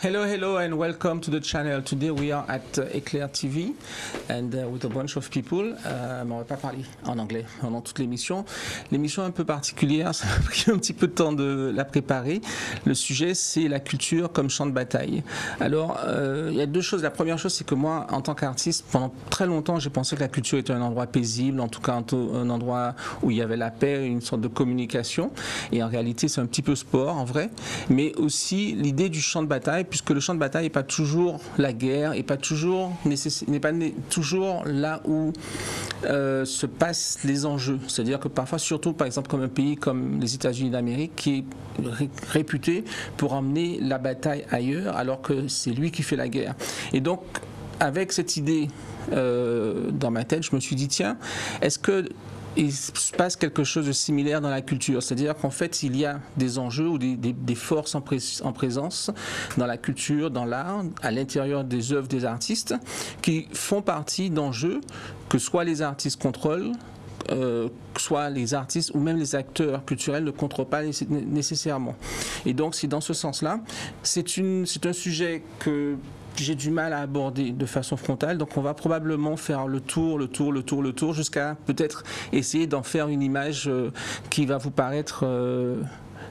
Hello, and welcome to the channel. Today we are at Eclair TV and with a bunch of people. On va pas parler en anglais pendant toute l'émission. L'émission est un peu particulière, ça m'a pris un petit peu de temps de la préparer. Le sujet, c'est la culture comme champ de bataille. Alors, il y a deux choses. La première chose, c'est que moi, en tant qu'artiste, pendant très longtemps, j'ai pensé que la culture était un endroit paisible, en tout cas un endroit où il y avait la paix, une sorte de communication. Et en réalité, c'est un petit peu sport, en vrai. Mais aussi l'idée du champ de bataille, puisque le champ de bataille n'est pas toujours la guerre, n'est pas toujours là où se passent les enjeux. C'est-à-dire que parfois, surtout par exemple comme un pays comme les États-Unis d'Amérique, qui est réputé pour emmener la bataille ailleurs, alors que c'est lui qui fait la guerre. Et donc, avec cette idée dans ma tête, je me suis dit, tiens, est-ce que il se passe quelque chose de similaire dans la culture, c'est-à-dire qu'en fait il y a des enjeux ou des forces en présence dans la culture, dans l'art, à l'intérieur des œuvres des artistes, qui font partie d'enjeux que soit les artistes contrôlent, que soit les artistes ou même les acteurs culturels ne contrôlent pas nécessairement. Et donc c'est dans ce sens-là, c'est un sujet que j'ai du mal à aborder de façon frontale, donc on va probablement faire le tour, jusqu'à peut-être essayer d'en faire une image qui va vous paraître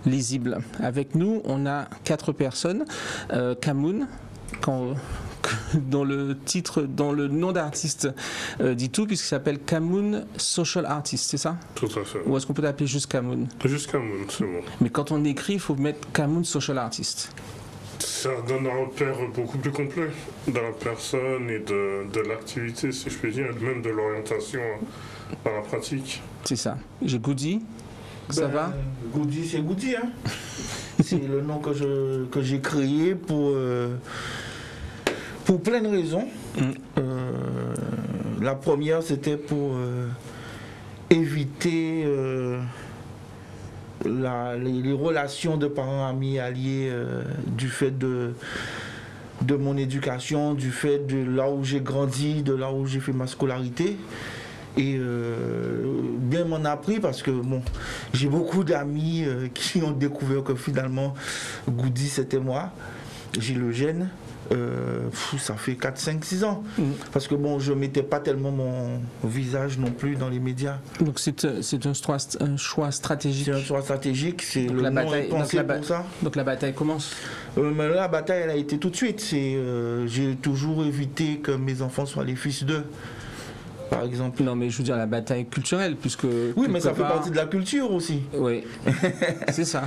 lisible. Avec nous, on a 4 personnes. Kamoun, dont le nom d'artiste dit tout, puisqu'il s'appelle Kamoun Social Artist, c'est ça? Tout à fait. Ou est-ce qu'on peut l'appeler juste Kamoun? Juste Kamoun, c'est bon. Mais quand on écrit, il faut mettre Kamoun Social Artist. Ça donne un repère beaucoup plus complet de la personne et de l'activité, si je puis dire, et même de l'orientation par la pratique. C'est ça. J'ai Goody. Ça va? Goody, c'est Goody, hein. C'est le nom que j'ai créé pour plein de raisons. La première, c'était pour éviter les relations de parents, amis, alliés, du fait de mon éducation, du fait de là où j'ai grandi, de là où j'ai fait ma scolarité. Et bien m'en a pris parce que bon, j'ai beaucoup d'amis qui ont découvert que finalement Goody c'était moi. J'ai le gène. Ça fait 4, 5, 6 ans. Parce que bon, je ne mettais pas tellement mon visage non plus dans les médias. Donc c'est un choix stratégique. C'est un choix stratégique, c'est le nom est pensé pour ça. Donc la bataille commence. Mais la bataille, elle a été tout de suite. J'ai toujours évité que mes enfants soient les fils d'eux. Par exemple. Non, mais je veux dire la bataille culturelle, puisque... Oui, mais ça fait partie de la culture aussi. Oui, c'est ça.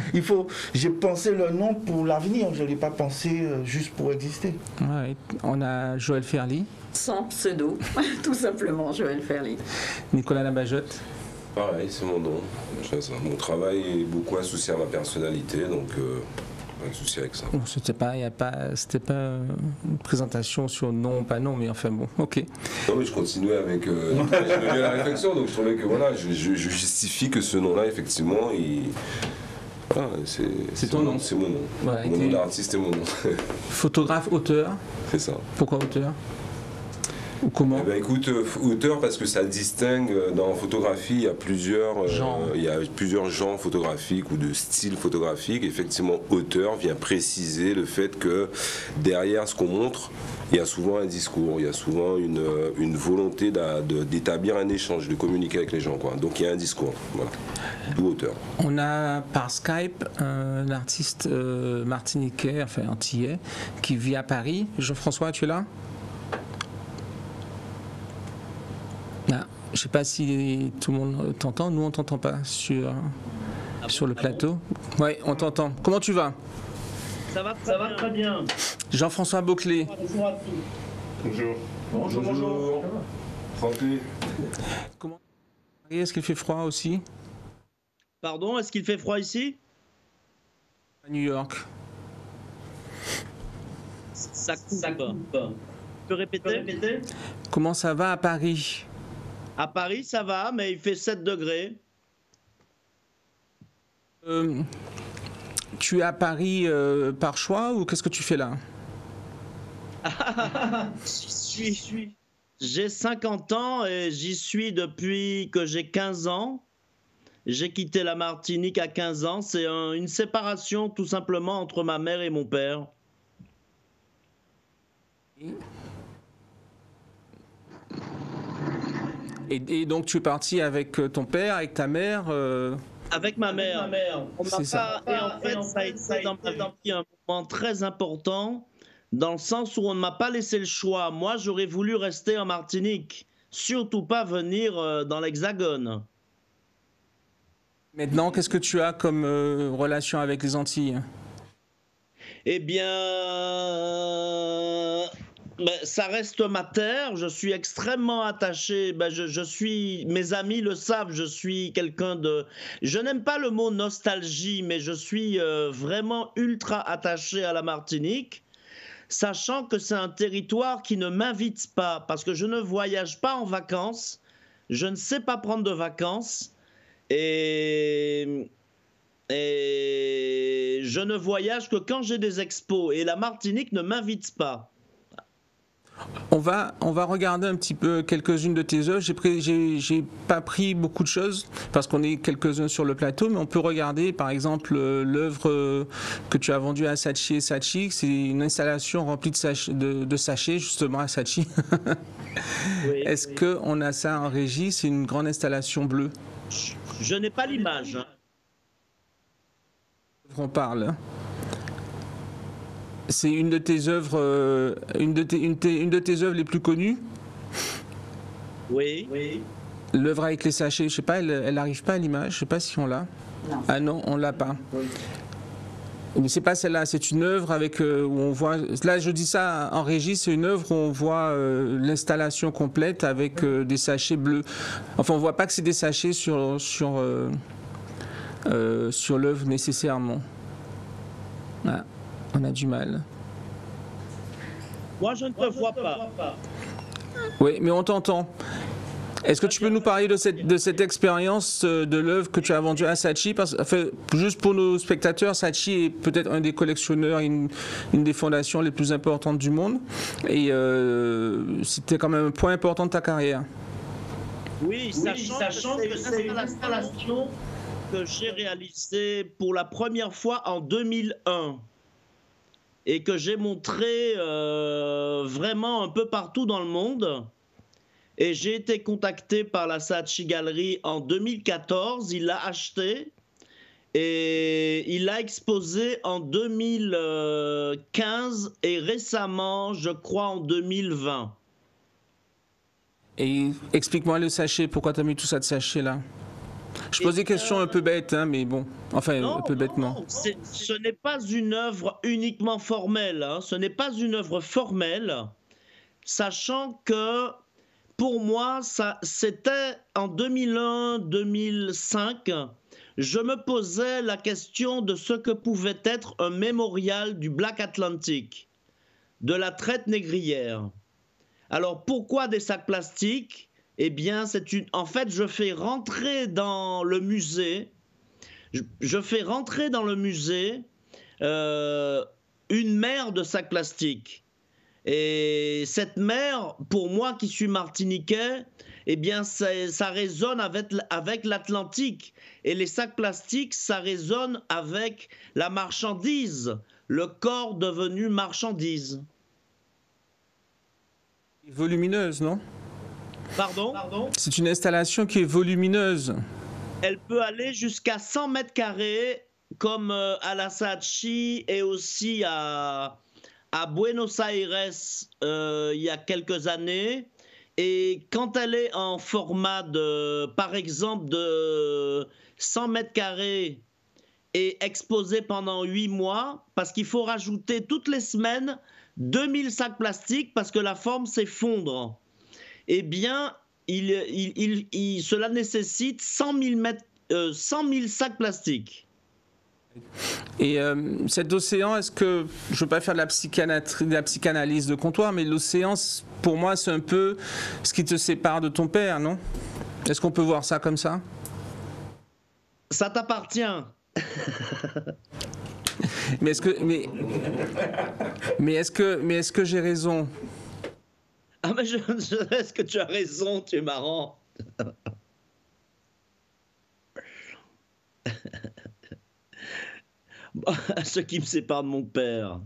J'ai pensé le nom pour l'avenir, je ne l'ai pas pensé juste pour exister. Ouais. On a Joël Ferly. Sans pseudo, tout simplement, Joël Ferly. Nicolas Labajotte. Pareil, c'est mon nom. Mon travail est beaucoup associé à ma personnalité, donc... pas de souci avec ça. C'était pas une présentation sur non, pas non, mais enfin bon, ok. Non, mais je continuais avec la réflexion, donc je trouvais que voilà, je justifie que ce nom-là, effectivement, voilà, c'est ton nom. C'est mon nom. Voilà, mon nom d'artiste est mon nom. Photographe, auteur. C'est ça. Pourquoi auteur? Ou comment? Eh ben, écoute, auteur parce que ça distingue dans la photographie, il y a plusieurs genres photographiques ou de styles photographiques. Effectivement, auteur vient préciser le fait que derrière ce qu'on montre, il y a souvent un discours, il y a souvent une volonté d'établir un échange, de communiquer avec les gens, quoi. Donc il y a un discours, voilà. D'où auteur. On a par Skype un artiste martiniquais, enfin antillais, qui vit à Paris. Jean-François, tu es là? Je ne sais pas si tout le monde t'entend. Nous, on ne t'entend pas sur le plateau. Oui, on t'entend. Comment tu vas? Ça va très bien. Jean-François Beauclé. Bonjour. Bonjour. Santé. Comment... Est-ce qu'il fait froid aussi? Pardon, est-ce qu'il fait froid ici? À New York. Ça coupe. Tu peux répéter? Comment ça va à Paris? À Paris, ça va, mais il fait 7 degrés. Tu es à Paris par choix ou qu'est-ce que tu fais là? J'ai 50 ans et j'y suis depuis que j'ai 15 ans. J'ai quitté la Martinique à 15 ans. C'est une séparation tout simplement entre ma mère et mon père. Et donc tu es parti avec ton père, avec ta mère Avec ma mère. On m'a C'est ça. pas... Et en fait, ça a été dans ma vie un moment très important, dans le sens où on ne m'a pas laissé le choix. Moi, j'aurais voulu rester en Martinique, surtout pas venir dans l'Hexagone. Maintenant, qu'est-ce que tu as comme relation avec les Antilles? Eh bien, ça reste ma terre. Je suis extrêmement attaché. Je suis, mes amis le savent, je suis quelqu'un de. Je n'aime pas le mot nostalgie, mais je suis vraiment ultra attaché à la Martinique, sachant que c'est un territoire qui ne m'invite pas, parce que je ne voyage pas en vacances, je ne sais pas prendre de vacances, et je ne voyage que quand j'ai des expos, et la Martinique ne m'invite pas. On va regarder un petit peu quelques-unes de tes œuvres. J'ai pas pris beaucoup de choses parce qu'on est quelques-uns sur le plateau, mais on peut regarder par exemple l'œuvre que tu as vendue à Saatchi et Saatchi. C'est une installation remplie de sachets, justement à Saatchi. Oui, Est-ce qu'on a ça en régie? C'est une grande installation bleue. Je n'ai pas l'image. Hein. On parle. C'est une de tes œuvres, une de tes œuvres les plus connues. Oui. L'œuvre avec les sachets, je sais pas, elle n'arrive pas à l'image. Je sais pas si on l'a. Non. Ah non, on l'a pas. Oui. Mais c'est pas celle-là. C'est une œuvre avec où on voit. Là, je dis ça en régie. C'est une œuvre où on voit l'installation complète avec des sachets bleus. Enfin, on voit pas que c'est des sachets sur l'œuvre nécessairement. Ah. On a du mal. Moi, je ne te vois pas. Oui, mais on t'entend. Est-ce que tu peux nous parler de cette expérience de l'œuvre que tu as vendue à Saatchi? Juste pour nos spectateurs, Saatchi est peut-être un des collectionneurs, une des fondations les plus importantes du monde. Et c'était quand même un point important de ta carrière. Oui, sachant que c'est une installation que j'ai réalisée pour la première fois en 2001. Et que j'ai montré vraiment un peu partout dans le monde. Et j'ai été contacté par la Saatchi Gallery en 2014, il l'a acheté et il l'a exposé en 2015 et récemment, je crois, en 2020. Et explique-moi le sachet, pourquoi tu as mis tout ça de sachet là? Je pose des questions un peu bêtes, hein, mais bon, enfin un peu bêtement. Non, ce n'est pas une œuvre uniquement formelle, hein. Ce n'est pas une œuvre formelle, sachant que pour moi, c'était en 2001-2005, je me posais la question de ce que pouvait être un mémorial du Black Atlantic, de la traite négrière. Alors pourquoi des sacs plastiques? Eh bien, en fait, je fais rentrer dans le musée, une mer de sacs plastiques. Et cette mer, pour moi qui suis martiniquais, eh bien, ça résonne avec l'Atlantique. Et les sacs plastiques, ça résonne avec la marchandise, le corps devenu marchandise. Volumineuse, non? Pardon? C'est une installation qui est volumineuse. Elle peut aller jusqu'à 100 mètres carrés, comme à la Saatchi et aussi à Buenos Aires il y a quelques années. Et quand elle est en format par exemple, de 100 mètres carrés et exposée pendant 8 mois, parce qu'il faut rajouter toutes les semaines 2000 sacs plastiques parce que la forme s'effondre. Eh bien, cela nécessite 100 000 sacs plastiques. Et cet océan, est-ce que, je ne veux pas faire de la psychanalyse de comptoir, mais l'océan, pour moi, c'est un peu ce qui te sépare de ton père, non? Est-ce qu'on peut voir ça comme ça? Ça t'appartient. Mais est-ce que j'ai raison? Ah mais est-ce que tu as raison, tu es marrant. Ce qui me sépare de mon père.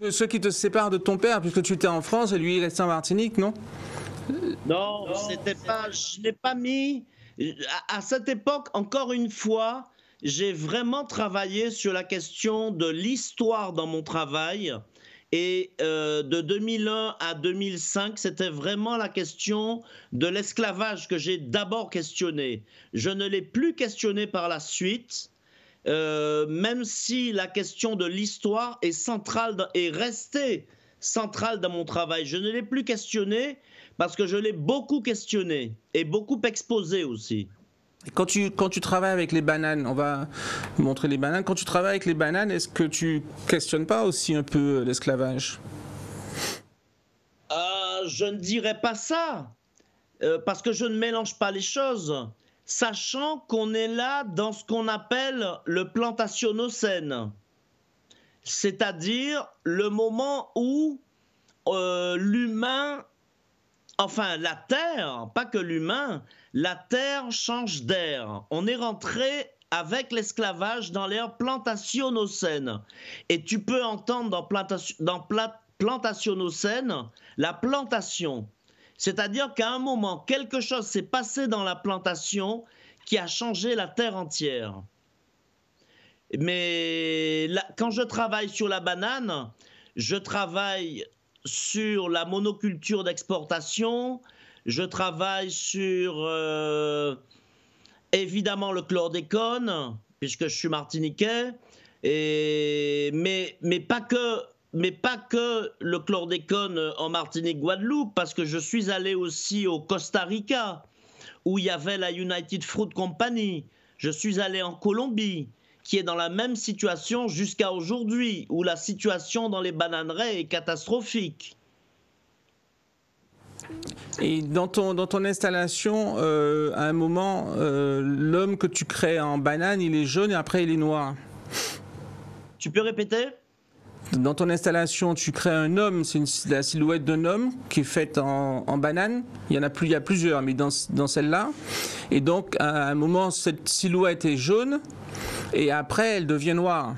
Ceux qui te séparent de ton père, puisque tu étais en France et lui il restait en Martinique, non? Non, c'était pas. Je n'ai pas mis. À cette époque, encore une fois, j'ai vraiment travaillé sur la question de l'histoire dans mon travail. Et de 2001 à 2005, c'était vraiment la question de l'esclavage que j'ai d'abord questionné. Je ne l'ai plus questionné par la suite, même si la question de l'histoire est centrale, est restée centrale dans mon travail. Je ne l'ai plus questionné parce que je l'ai beaucoup questionné et beaucoup exposé aussi. Quand tu travailles avec les bananes, on va montrer les bananes. Quand tu travailles avec les bananes, est-ce que tu questionnes pas aussi un peu l'esclavage? Je ne dirais pas ça, parce que je ne mélange pas les choses, sachant qu'on est là dans ce qu'on appelle le plantationocène, c'est-à-dire le moment où l'humain, enfin la Terre, pas que l'humain, la Terre change d'air. On est rentré avec l'esclavage dans l'ère plantationocène. Et tu peux entendre dans plantationocène la plantation. C'est-à-dire qu'à un moment, quelque chose s'est passé dans la plantation qui a changé la Terre entière. Mais là, quand je travaille sur la banane, je travaille sur la monoculture d'exportation, je travaille sur évidemment le chlordécone, puisque je suis martiniquais, mais pas que le chlordécone en Martinique-Guadeloupe, parce que je suis allé aussi au Costa Rica, où il y avait la United Fruit Company. Je suis allé en Colombie, qui est dans la même situation jusqu'à aujourd'hui, où la situation dans les bananeraies est catastrophique. Et dans ton installation, à un moment, l'homme que tu crées en banane, il est jaune et après il est noir. Tu peux répéter? Dans ton installation, tu crées un homme, c'est la silhouette d'un homme qui est faite en banane. Il y a plusieurs, mais dans celle-là. Et donc, à un moment, cette silhouette est jaune et après, elle devient noire.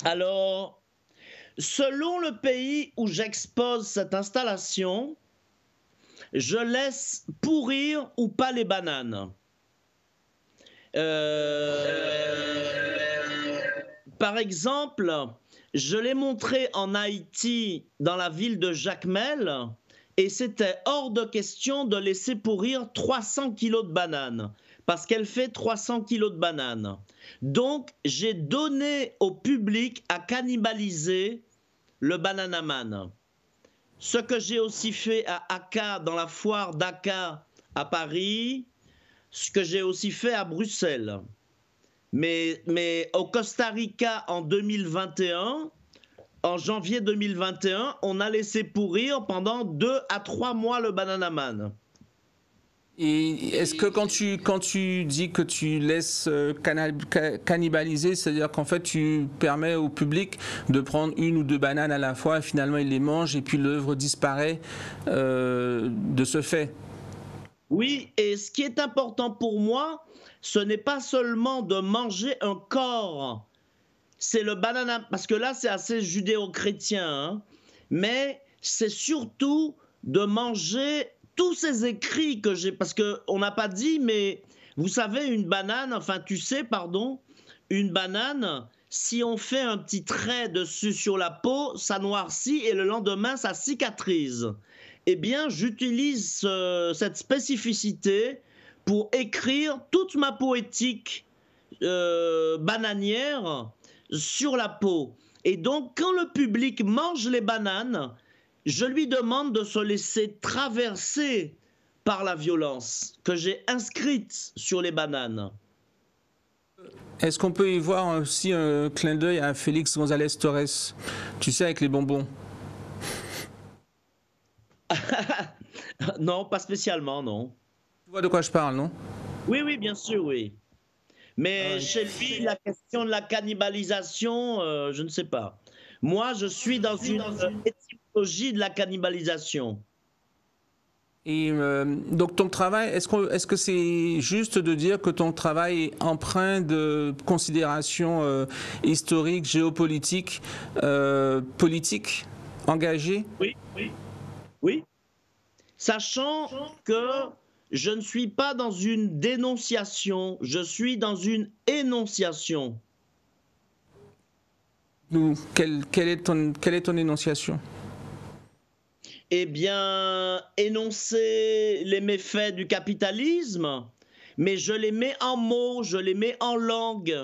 Alors, selon le pays où j'expose cette installation, je laisse pourrir ou pas les bananes. Par exemple, je l'ai montré en Haïti, dans la ville de Jacmel, et c'était hors de question de laisser pourrir 300 kilos de bananes, parce qu'elle fait 300 kilos de bananes. Donc, j'ai donné au public à cannibaliser le Bananaman. Ce que j'ai aussi fait à Aka, dans la foire d'Aka à Paris, ce que j'ai aussi fait à Bruxelles. Mais au Costa Rica en 2021, en janvier 2021, on a laissé pourrir pendant 2 à 3 mois le Bananaman. Et est-ce que quand tu dis que tu laisses cannibaliser, c'est-à-dire qu'en fait tu permets au public de prendre 1 ou 2 bananes à la fois et finalement il les mange et puis l'œuvre disparaît de ce fait? Oui, et ce qui est important pour moi, ce n'est pas seulement de manger un corps, c'est le banana, parce que là c'est assez judéo-chrétien, hein, mais c'est surtout de manger tous ces écrits que j'ai, parce qu'on n'a pas dit, mais vous savez, une banane, enfin tu sais, pardon, une banane, si on fait un petit trait dessus sur la peau, ça noircit et le lendemain ça cicatrise. Eh bien, j'utilise cette spécificité pour écrire toute ma poétique bananière sur la peau. Et donc, quand le public mange les bananes, je lui demande de se laisser traverser par la violence que j'ai inscrite sur les bananes. Est-ce qu'on peut y voir aussi un clin d'œil à Félix González Torres, tu sais, avec les bonbons? Non, pas spécialement, non. Tu vois de quoi je parle, non? Oui, oui, bien sûr, oui. Mais chez lui, la question de la cannibalisation, je ne sais pas. Moi, je suis dans une étymologie de la cannibalisation. Et donc ton travail, est-ce que c'est juste de dire que ton travail est empreint de considérations historiques, géopolitiques, politiques, engagées? Oui. Sachant que je ne suis pas dans une dénonciation, je suis dans une énonciation. Quelle est ton énonciation? Eh bien, énoncer les méfaits du capitalisme, mais je les mets en mots, je les mets en langue.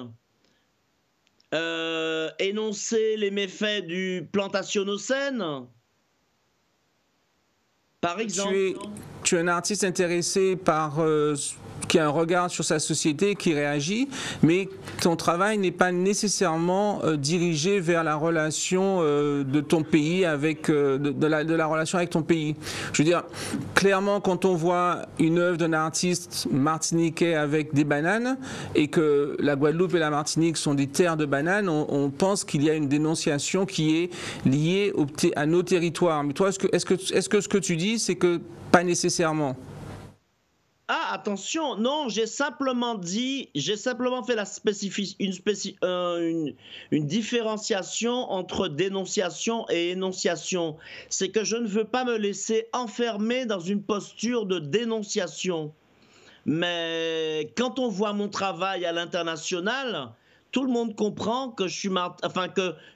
Énoncer les méfaits du plantationocène, par exemple. Tu es un artiste intéressé par qui a un regard sur sa société, qui réagit, mais ton travail n'est pas nécessairement dirigé vers la relation de ton pays avec de la relation avec ton pays. Je veux dire, clairement, quand on voit une œuvre d'un artiste martiniquais avec des bananes et que la Guadeloupe et la Martinique sont des terres de bananes, on pense qu'il y a une dénonciation qui est liée à nos territoires. Mais toi, est-ce que ce que tu dis, c'est que pas nécessairement? Ah, attention, non, j'ai simplement fait une différenciation entre dénonciation et énonciation. C'est que je ne veux pas me laisser enfermer dans une posture de dénonciation. Mais quand on voit mon travail à l'international, tout le monde comprend que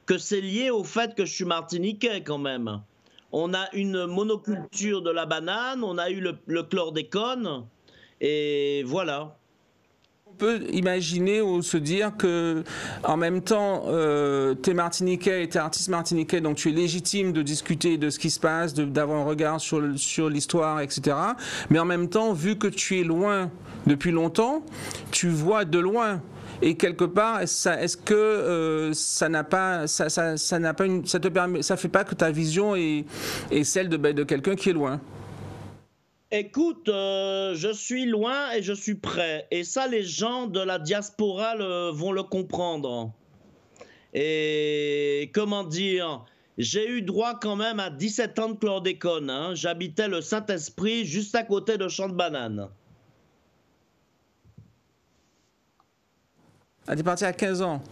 que c'est lié au fait que je suis martiniquais quand même. On a une monoculture de la banane, on a eu le chlordécone. Et voilà. On peut imaginer ou se dire que, en même temps, tu es martiniquais et tu es artiste martiniquais, donc tu es légitime de discuter de ce qui se passe, d'avoir un regard sur l'histoire, etc. Mais en même temps, vu que tu es loin depuis longtemps, tu vois de loin. Et quelque part, est-ce que ça fait pas que ta vision est celle de quelqu'un qui est loin? Écoute, je suis loin et je suis près. Et ça, les gens de la diaspora vont le comprendre. Et comment dire, j'ai eu droit quand même à 17 ans de chlordécone. Hein. J'habitais le Saint-Esprit juste à côté de Champ de Bananes. Ah, t'es parti à 15 ans?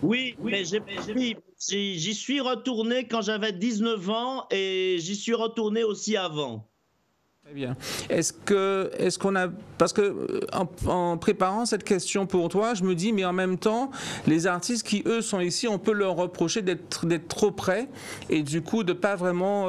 Oui, mais j'y suis retourné quand j'avais 19 ans et j'y suis retourné aussi avant. Très bien. Est-ce qu'on a, parce que en préparant cette question pour toi, je me dis, mais en même temps, les artistes qui eux sont ici, on peut leur reprocher d'être trop près et du coup de pas vraiment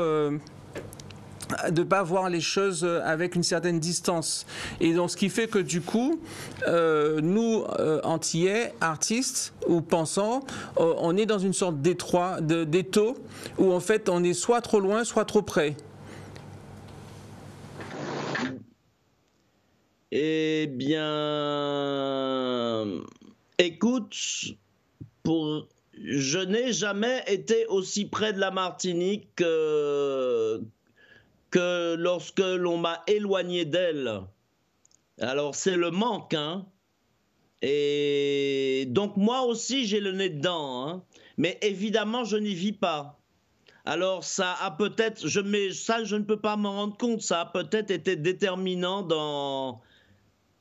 de pas voir les choses avec une certaine distance. Et donc ce qui fait que du coup, nous Antillais, artistes ou pensants, on est dans une sorte d'étau où en fait on est soit trop loin, soit trop près. Eh bien, écoute, je n'ai jamais été aussi près de la Martinique que lorsque l'on m'a éloigné d'elle. Alors c'est le manque, hein. Et donc moi aussi j'ai le nez dedans, hein. Mais évidemment je n'y vis pas. Alors ça a peut-être, je ne peux pas m'en rendre compte, ça a peut-être été déterminant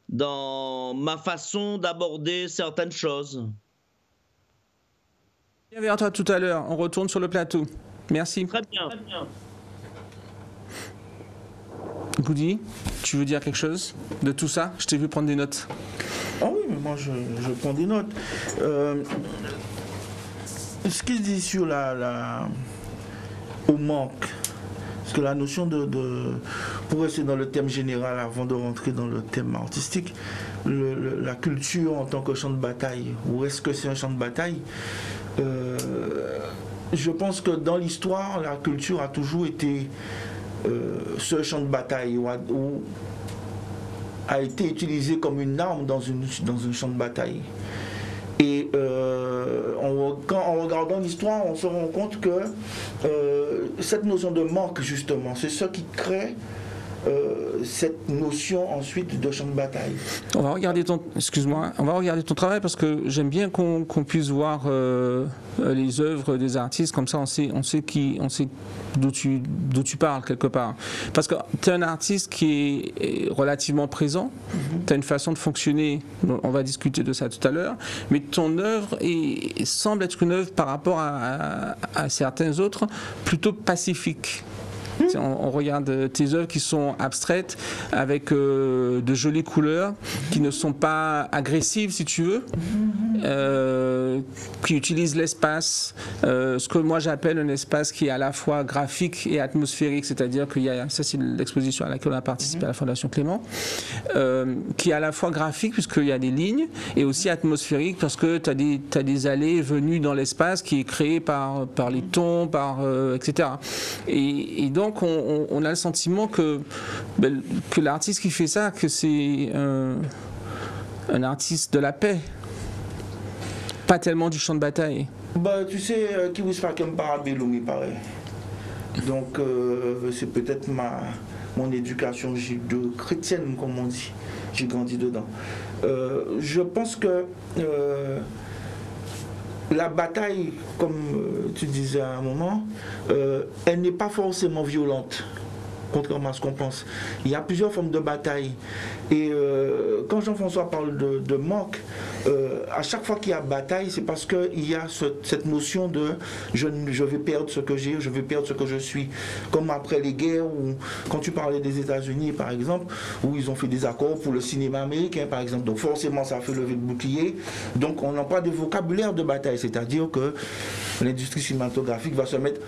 dans ma façon d'aborder certaines choses. Je viens vers toi tout à l'heure, on retourne sur le plateau. Merci. Très bien. Goody, tu veux dire quelque chose de tout ça? Je t'ai vu prendre des notes. Ah oui, mais moi je prends des notes. Ce qu'il dit sur au manque, parce que la notion pour rester dans le thème général avant de rentrer dans le thème artistique, la culture en tant que champ de bataille, ou est-ce que c'est un champ de bataille? Je pense que dans l'histoire, la culture a toujours été ce champ de bataille où a été utilisé comme une arme dans un champ de bataille. Et en regardant l'histoire, on se rend compte que cette notion de manque, justement, c'est ce qui crée cette notion ensuite de champ de bataille. On va regarder ton travail parce que j'aime bien qu'on puisse voir les œuvres des artistes, comme ça on sait d'où tu parles quelque part. Parce que tu es un artiste qui est relativement présent, tu as une façon de fonctionner, on va discuter de ça tout à l'heure, mais ton œuvre semble être une œuvre par rapport à certains autres plutôt pacifique. On regarde tes œuvres qui sont abstraites avec de jolies couleurs qui ne sont pas agressives si tu veux, qui utilisent l'espace, ce que moi j'appelle un espace qui est à la fois graphique et atmosphérique, c'est-à-dire qu'il y a, ça c'est l'exposition à laquelle on a participé à la Fondation Clément, qui est à la fois graphique puisqu'il y a des lignes et aussi atmosphérique parce que tu as des allées venues dans l'espace qui est créé par les tons, etc. Et donc on a le sentiment que l'artiste qui fait ça, que c'est un artiste de la paix, pas tellement du champ de bataille. Bah, tu sais, Kiwis Fakem Parabellum, il paraît. Donc, c'est peut-être mon éducation chrétienne, comme on dit. J'ai grandi dedans. Je pense que la bataille, comme tu disais à un moment, elle n'est pas forcément violente, contrairement à ce qu'on pense. Il y a plusieurs formes de bataille. Et quand Jean-François parle de manque, à chaque fois qu'il y a bataille, c'est parce qu'il y a cette notion de je vais perdre ce que j'ai, je vais perdre ce que je suis. Comme après les guerres, ou quand tu parlais des États-Unis par exemple, où ils ont fait des accords pour le cinéma américain par exemple. Donc forcément ça a fait lever le bouclier. Donc on n'a pas de vocabulaire de bataille, c'est-à-dire que l'industrie cinématographique va se mettre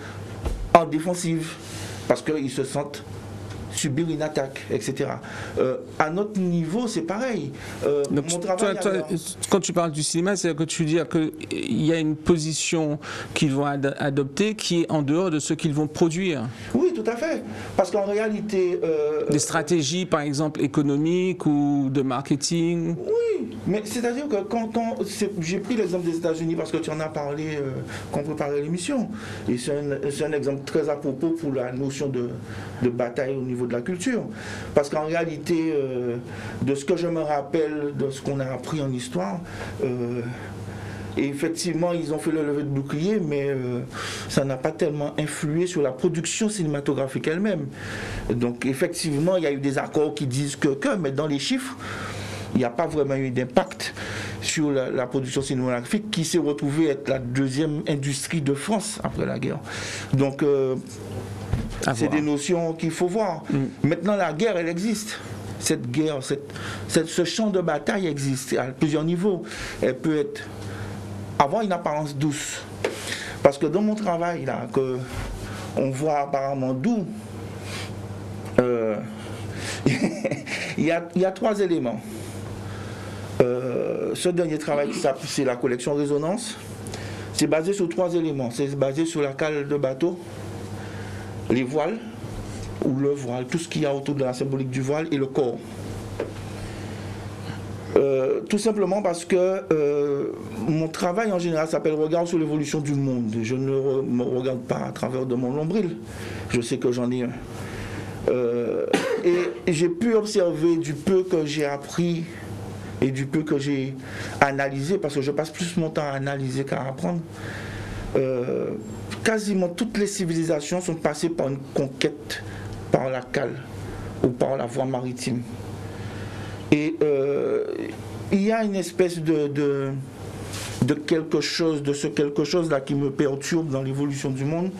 en défensive parce qu'ils se sentent subir une attaque, etc. À notre niveau, c'est pareil. Donc, mon travail quand tu parles du cinéma, c'est-à-dire que tu dis qu'il y a une position qu'ils vont adopter qui est en dehors de ce qu'ils vont produire. Oui, tout à fait. Parce qu'en réalité... des stratégies, par exemple, économiques ou de marketing. Oui, mais c'est-à-dire que j'ai pris l'exemple des États-Unis parce que tu en as parlé quand on préparait l'émission. Et c'est un exemple très à propos pour la notion de bataille au niveau de la culture. Parce qu'en réalité, de ce que je me rappelle, de ce qu'on a appris en histoire, effectivement, ils ont fait le lever de bouclier, mais ça n'a pas tellement influé sur la production cinématographique elle-même. Donc, effectivement, il y a eu des accords qui disent que mais dans les chiffres, il n'y a pas vraiment eu d'impact sur la production cinématographique qui s'est retrouvée être la deuxième industrie de France après la guerre. Donc, c'est des notions qu'il faut voir. Maintenant, la guerre, elle existe. Cette guerre, ce champ de bataille existe à plusieurs niveaux. Elle peut avoir une apparence douce. Parce que dans mon travail, là, on voit apparemment doux, il y a trois éléments. Ce dernier travail, c'est la collection Résonance. C'est basé sur trois éléments. C'est basé sur la cale de bateau, les voiles, ou le voile, tout ce qu'il y a autour de la symbolique du voile, et le corps. Tout simplement parce que mon travail en général s'appelle Regard sur l'évolution du monde. Je ne me regarde pas à travers de mon nombril. Je sais que j'en ai un. Et j'ai pu observer du peu que j'ai appris et du peu que j'ai analysé, parce que je passe plus mon temps à analyser qu'à apprendre. Quasiment toutes les civilisations sont passées par une conquête par la cale ou par la voie maritime. Et il y a une espèce de quelque chose, de ce quelque chose-là qui me perturbe dans l'évolution du monde,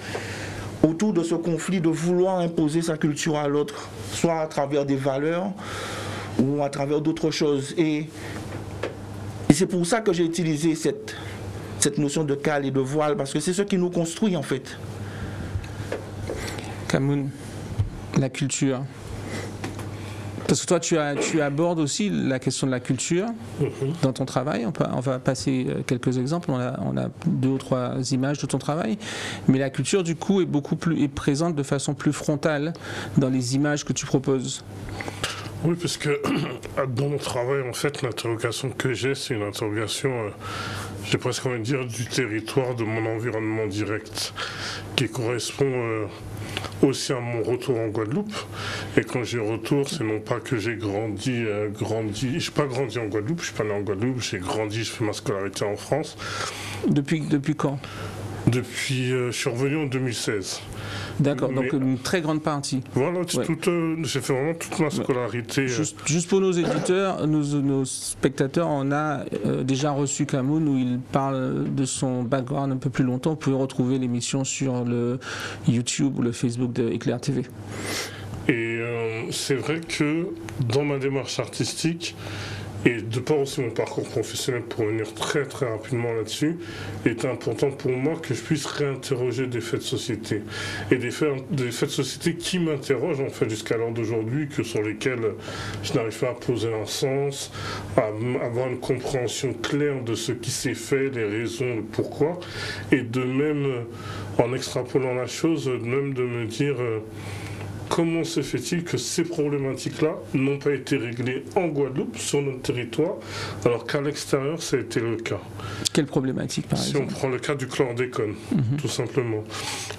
autour de ce conflit de vouloir imposer sa culture à l'autre, soit à travers des valeurs ou à travers d'autres choses. Et c'est pour ça que j'ai utilisé cette notion de cale et de voile, parce que c'est ce qui nous construit en fait. Camoun, la culture. Parce que toi, tu abordes aussi la question de la culture dans ton travail. On va passer quelques exemples. On a 2 ou 3 images de ton travail. Mais la culture, du coup, est présente de façon plus frontale dans les images que tu proposes. Oui, parce que dans mon travail, en fait, l'interrogation que j'ai, c'est une interrogation, j'ai presque envie de dire, du territoire, de mon environnement direct, qui correspond aussi à mon retour en Guadeloupe. Et quand j'y retourne, c'est non pas que j'ai grandi, je suis pas grandi en Guadeloupe, je suis pas né en Guadeloupe, j'ai grandi, je fais ma scolarité en France. Depuis quand? Depuis, je suis revenu en 2016. D'accord, donc une très grande partie. Voilà, j'ai fait vraiment toute ma scolarité. Juste pour nos éditeurs, nos spectateurs, on a déjà reçu Camoun où il parle de son background un peu plus longtemps. Vous pouvez retrouver l'émission sur le YouTube ou le Facebook de Éclair TV. Et c'est vrai que dans ma démarche artistique, et de par aussi mon parcours professionnel, pour venir très très rapidement là-dessus, il est important pour moi que je puisse réinterroger des faits de société. Et des faits de société qui m'interrogent en fait jusqu'à l'heure d'aujourd'hui, que sur lesquels je n'arrive pas à poser un sens, à avoir une compréhension claire de ce qui s'est fait, les raisons, le pourquoi. Et de même, en extrapolant la chose, même de me dire... comment se fait-il que ces problématiques-là n'ont pas été réglées en Guadeloupe, sur notre territoire, alors qu'à l'extérieur, ça a été le cas? Quelle problématique, par exemple? Si on prend le cas du chlordécone, tout simplement.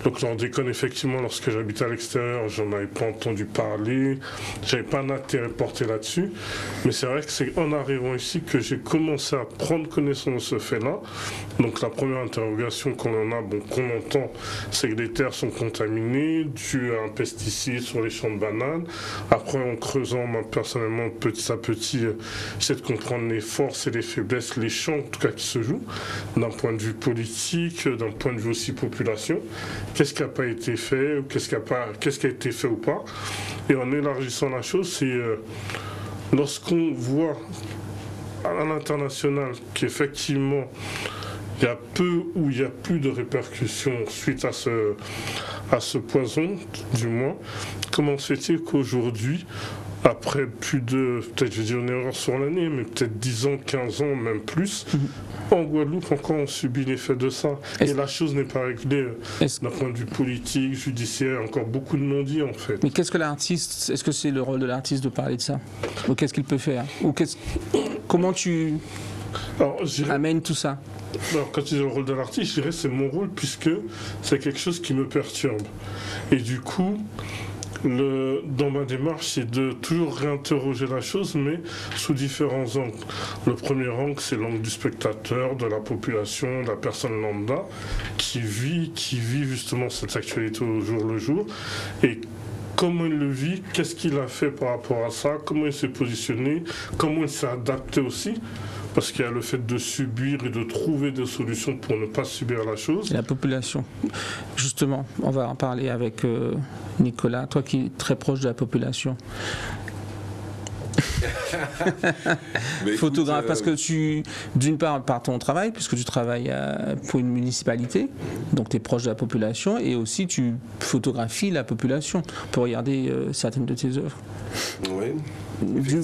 Le chlordécone, effectivement, lorsque j'habitais à l'extérieur, j'en avais pas entendu parler, j'avais pas un intérêt porté là-dessus, mais c'est vrai que c'est en arrivant ici que j'ai commencé à prendre connaissance de ce fait-là. Donc la première interrogation qu'on entend, c'est que les terres sont contaminées, dû à un pesticide sur les champs de bananes. Après, en creusant, moi, personnellement, petit à petit, j'essaie de comprendre les forces et les faiblesses, les champs, en tout cas, qui se jouent, d'un point de vue politique, d'un point de vue aussi population. Qu'est-ce qui n'a pas été fait, qu'est-ce qui a été fait ou pas. Et en élargissant la chose, c'est lorsqu'on voit à l'international qu'effectivement, il y a peu ou il y a plus de répercussions suite à ce poison, du moins. Comment se fait-il qu'aujourd'hui, après plus de, peut-être je vais dire une erreur sur l'année, mais peut-être 10 ans, 15 ans, même plus, en Guadeloupe encore on subit l'effet de ça. Et la chose n'est pas réglée d'un point de vue politique, judiciaire, encore beaucoup de non-dits en fait. Mais qu'est-ce que l'artiste, est-ce que c'est le rôle de l'artiste de parler de ça? Ou qu'est-ce qu'il peut faire? Ou comment tu amènes tout ça? Alors, quand tu dis le rôle de l'artiste, je dirais que c'est mon rôle puisque c'est quelque chose qui me perturbe. Et du coup, dans ma démarche, c'est de toujours réinterroger la chose, mais sous différents angles. Le premier angle, c'est l'angle du spectateur, de la population, de la personne lambda, qui vit justement cette actualité au jour le jour. Et comment il le vit, qu'est-ce qu'il a fait par rapport à ça, comment il s'est positionné, comment il s'est adapté aussi. Parce qu'il y a le fait de subir et de trouver des solutions pour ne pas subir la chose. Et la population. Justement, on va en parler avec Nicolas, toi qui es très proche de la population. Photographe, parce que d'une part, par ton travail, puisque tu travailles pour une municipalité, donc tu es proche de la population, et aussi tu photographies la population. On peut regarder certaines de tes œuvres. Oui.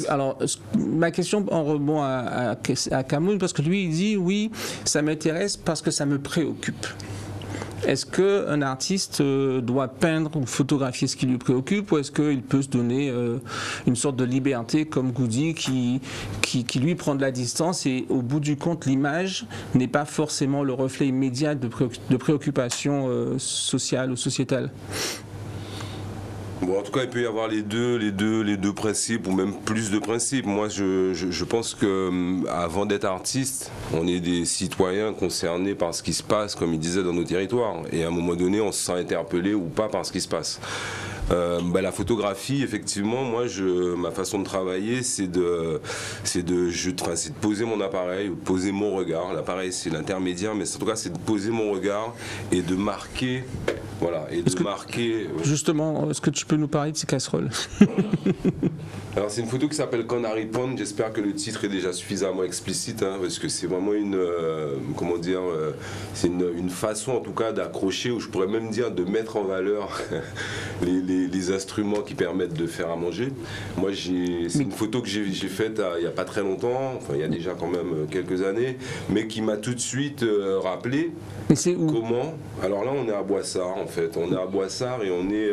Alors, ma question en rebond à Camoun, parce que lui, il dit, oui, ça m'intéresse parce que ça me préoccupe. Est-ce qu'un artiste doit peindre ou photographier ce qui lui préoccupe, ou est-ce qu'il peut se donner une sorte de liberté comme Goody qui lui prend de la distance et au bout du compte l'image n'est pas forcément le reflet immédiat de préoccupations sociales ou sociétales? Bon, en tout cas, il peut y avoir les deux principes, ou même plus de principes. Moi, je pense que avant d'être artiste, on est des citoyens concernés par ce qui se passe, comme il disait, dans nos territoires. Et à un moment donné, on se sent interpellé ou pas par ce qui se passe. La photographie, effectivement, moi, ma façon de travailler, c'est de poser mon appareil, poser mon regard. L'appareil, c'est l'intermédiaire, mais en tout cas, c'est de poser mon regard et de marquer. Voilà, et de marquer. Justement, est-ce que tu peux nous parler de ces casseroles? Alors, c'est une photo qui s'appelle Canary Pond. J'espère que le titre est déjà suffisamment explicite, hein, parce que c'est vraiment c'est une façon, en tout cas, d'accrocher, ou je pourrais même dire de mettre en valeur les instruments qui permettent de faire à manger. Moi, c'est une photo que j'ai faite il n'y a pas très longtemps, enfin, il y a déjà quand même quelques années, mais qui m'a tout de suite rappelé. Mais c'est où? Comment? Alors là, on est à Boissard, en fait. On est à Boissard et on est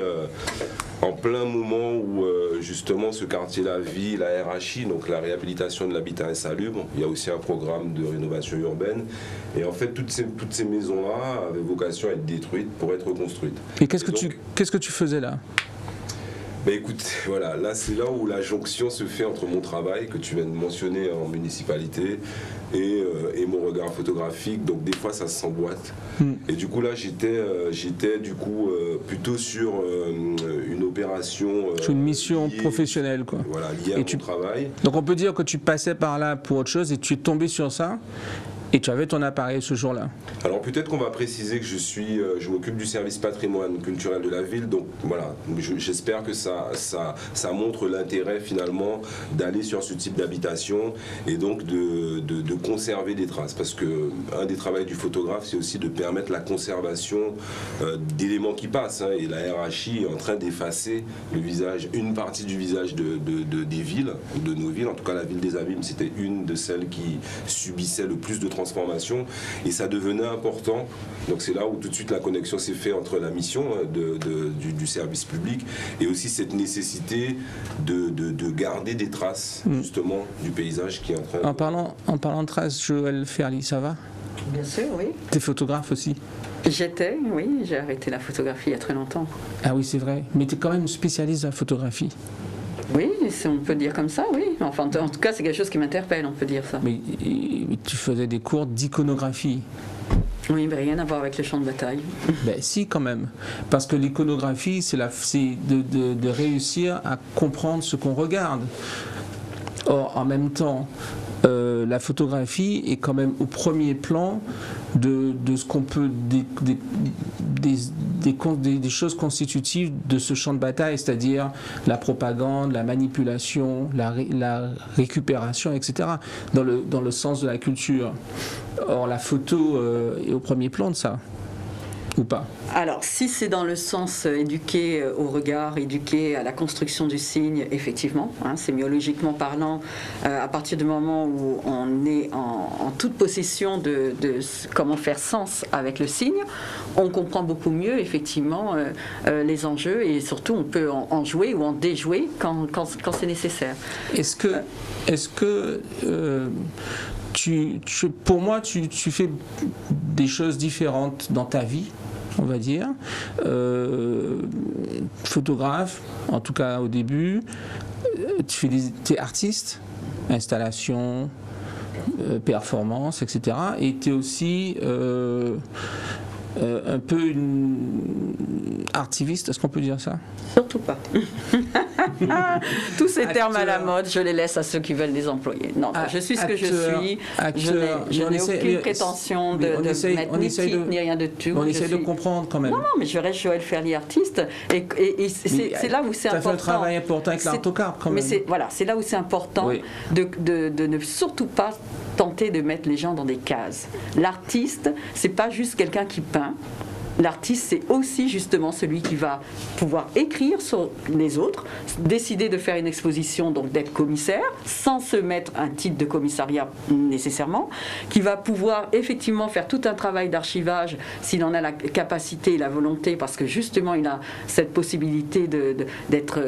en plein moment où, justement, ce quartier-là vit la RHI, donc la réhabilitation de l'habitat insalubre. Il y a aussi un programme de rénovation urbaine. Et en fait, toutes ces maisons-là avaient vocation à être détruites pour être reconstruites. Et qu'est-ce que tu faisais là? Bah écoute, voilà, là c'est là où la jonction se fait entre mon travail que tu viens de mentionner en municipalité et mon regard photographique. Donc des fois ça s'emboîte. Et du coup là j'étais du coup plutôt sur une opération. Sur une mission liée, professionnelle quoi. Voilà, liée à mon travail. Donc on peut dire que tu passais par là pour autre chose et tu es tombé sur ça. Et tu avais ton appareil ce jour-là. Alors peut-être qu'on va préciser que je m'occupe du service patrimoine culturel de la ville, donc voilà, j'espère que ça montre l'intérêt finalement d'aller sur ce type d'habitation et donc de conserver des traces, parce que un des travaux du photographe, c'est aussi de permettre la conservation d'éléments qui passent, hein, et la RHI est en train d'effacer le visage, une partie du visage des villes, de nos villes, en tout cas la ville des Abîmes, c'était une de celles qui subissait le plus de transformation et ça devenait important. Donc c'est là où tout de suite la connexion s'est faite entre la mission du service public et aussi cette nécessité de garder des traces justement du paysage qui est en train En parlant de traces, Joël Ferly, ça va? Bien sûr, oui. T'es photographe aussi? Oui, j'ai arrêté la photographie il y a très longtemps. Ah oui, c'est vrai. Mais tu es quand même spécialiste de la photographie. Oui, on peut dire comme ça, oui. Enfin, en tout cas, c'est quelque chose qui m'interpelle, on peut dire ça. Mais tu faisais des cours d'iconographie. Oui, mais rien à voir avec le champ de bataille. Ben si, quand même. Parce que l'iconographie, c'est de réussir à comprendre ce qu'on regarde. Or, en même temps, la photographie est quand même au premier plan de ce qu'on peut des choses constitutives de ce champ de bataille, c'est-à-dire la propagande, la manipulation, la récupération, etc. dans le sens de la culture. Or la photo est au premier plan de ça. Ou pas? Alors, si c'est dans le sens éduqué au regard, éduqué à la construction du signe, effectivement, hein, sémiologiquement parlant, à partir du moment où on est en toute possession de comment faire sens avec le signe, on comprend beaucoup mieux, effectivement, les enjeux et surtout on peut en jouer ou en déjouer quand c'est nécessaire. Est-ce que pour moi, tu fais des choses différentes dans ta vie, on va dire. Photographe, en tout cas au début, t'es artiste, installation, performance, etc. Et tu es aussi un peu une artiviste, est-ce qu'on peut dire ça? Surtout pas. Tous ces termes à la mode, je les laisse à ceux qui veulent les employer. Non, je suis ce que je suis. Je n'ai aucune prétention de mettre ni titre ni rien de tout. On essaie de comprendre quand même. Non, mais je reste Joël Ferly, artiste. Et c'est là où c'est important. Tu as fait un travail important avec l'Artocarpe quand même. Mais c'est là où c'est important de ne surtout pas tenter de mettre les gens dans des cases. L'artiste, c'est pas juste quelqu'un qui peint. L'artiste, c'est aussi justement celui qui va pouvoir écrire sur les autres, décider de faire une exposition, donc d'être commissaire, sans se mettre un titre de commissariat nécessairement, qui va pouvoir effectivement faire tout un travail d'archivage s'il en a la capacité et la volonté, parce que justement il a cette possibilité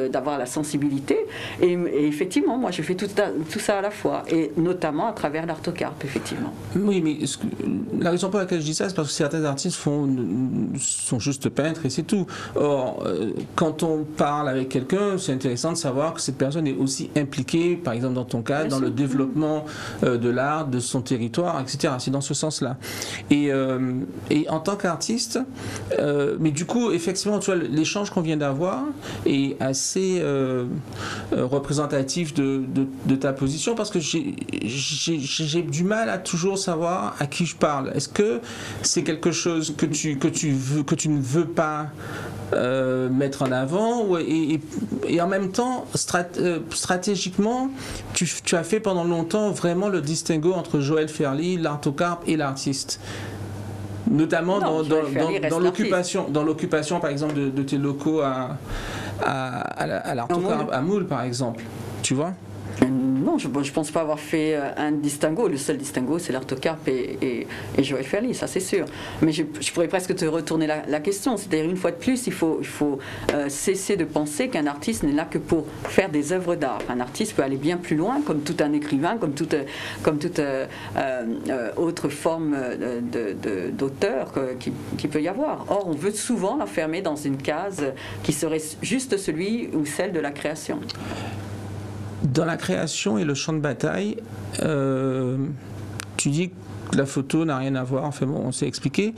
d'avoir la sensibilité. Et effectivement, moi je fais tout ça à la fois, et notamment à travers l'Artocarpe, effectivement. Oui, mais la raison pour laquelle je dis ça, c'est parce que certains artistes sont juste peintres et c'est tout. Or, quand on parle avec quelqu'un, c'est intéressant de savoir que cette personne est aussi impliquée, par exemple dans ton cas, dans le développement de l'art, de son territoire, etc. C'est dans ce sens-là. Et en tant qu'artiste, mais du coup, effectivement, tu vois, l'échange qu'on vient d'avoir est assez représentatif de ta position, parce que j'ai du mal à toujours savoir à qui je parle. Est-ce que c'est quelque chose que tu ne veux pas mettre en avant, et en même temps stratégiquement tu as fait pendant longtemps vraiment le distinguo entre Joël Ferly, l'Artocarpe et l'artiste, notamment dans l'occupation par exemple de tes locaux à l'Artocarpe, à Moule par exemple, tu vois. Non, je ne pense pas avoir fait un distinguo. Le seul distinguo, c'est l'Artocarpe et Joël Ferli, ça c'est sûr. Mais je pourrais presque te retourner la question. C'est-à-dire, une fois de plus, il faut cesser de penser qu'un artiste n'est là que pour faire des œuvres d'art. Un artiste peut aller bien plus loin, comme tout un écrivain, comme toute autre forme d'auteur qui peut y avoir. Or, on veut souvent l'enfermer dans une case qui serait juste celui ou celle de la création. Dans la création et le champ de bataille, tu dis que la photo n'a rien à voir, enfin bon, on s'est expliqué.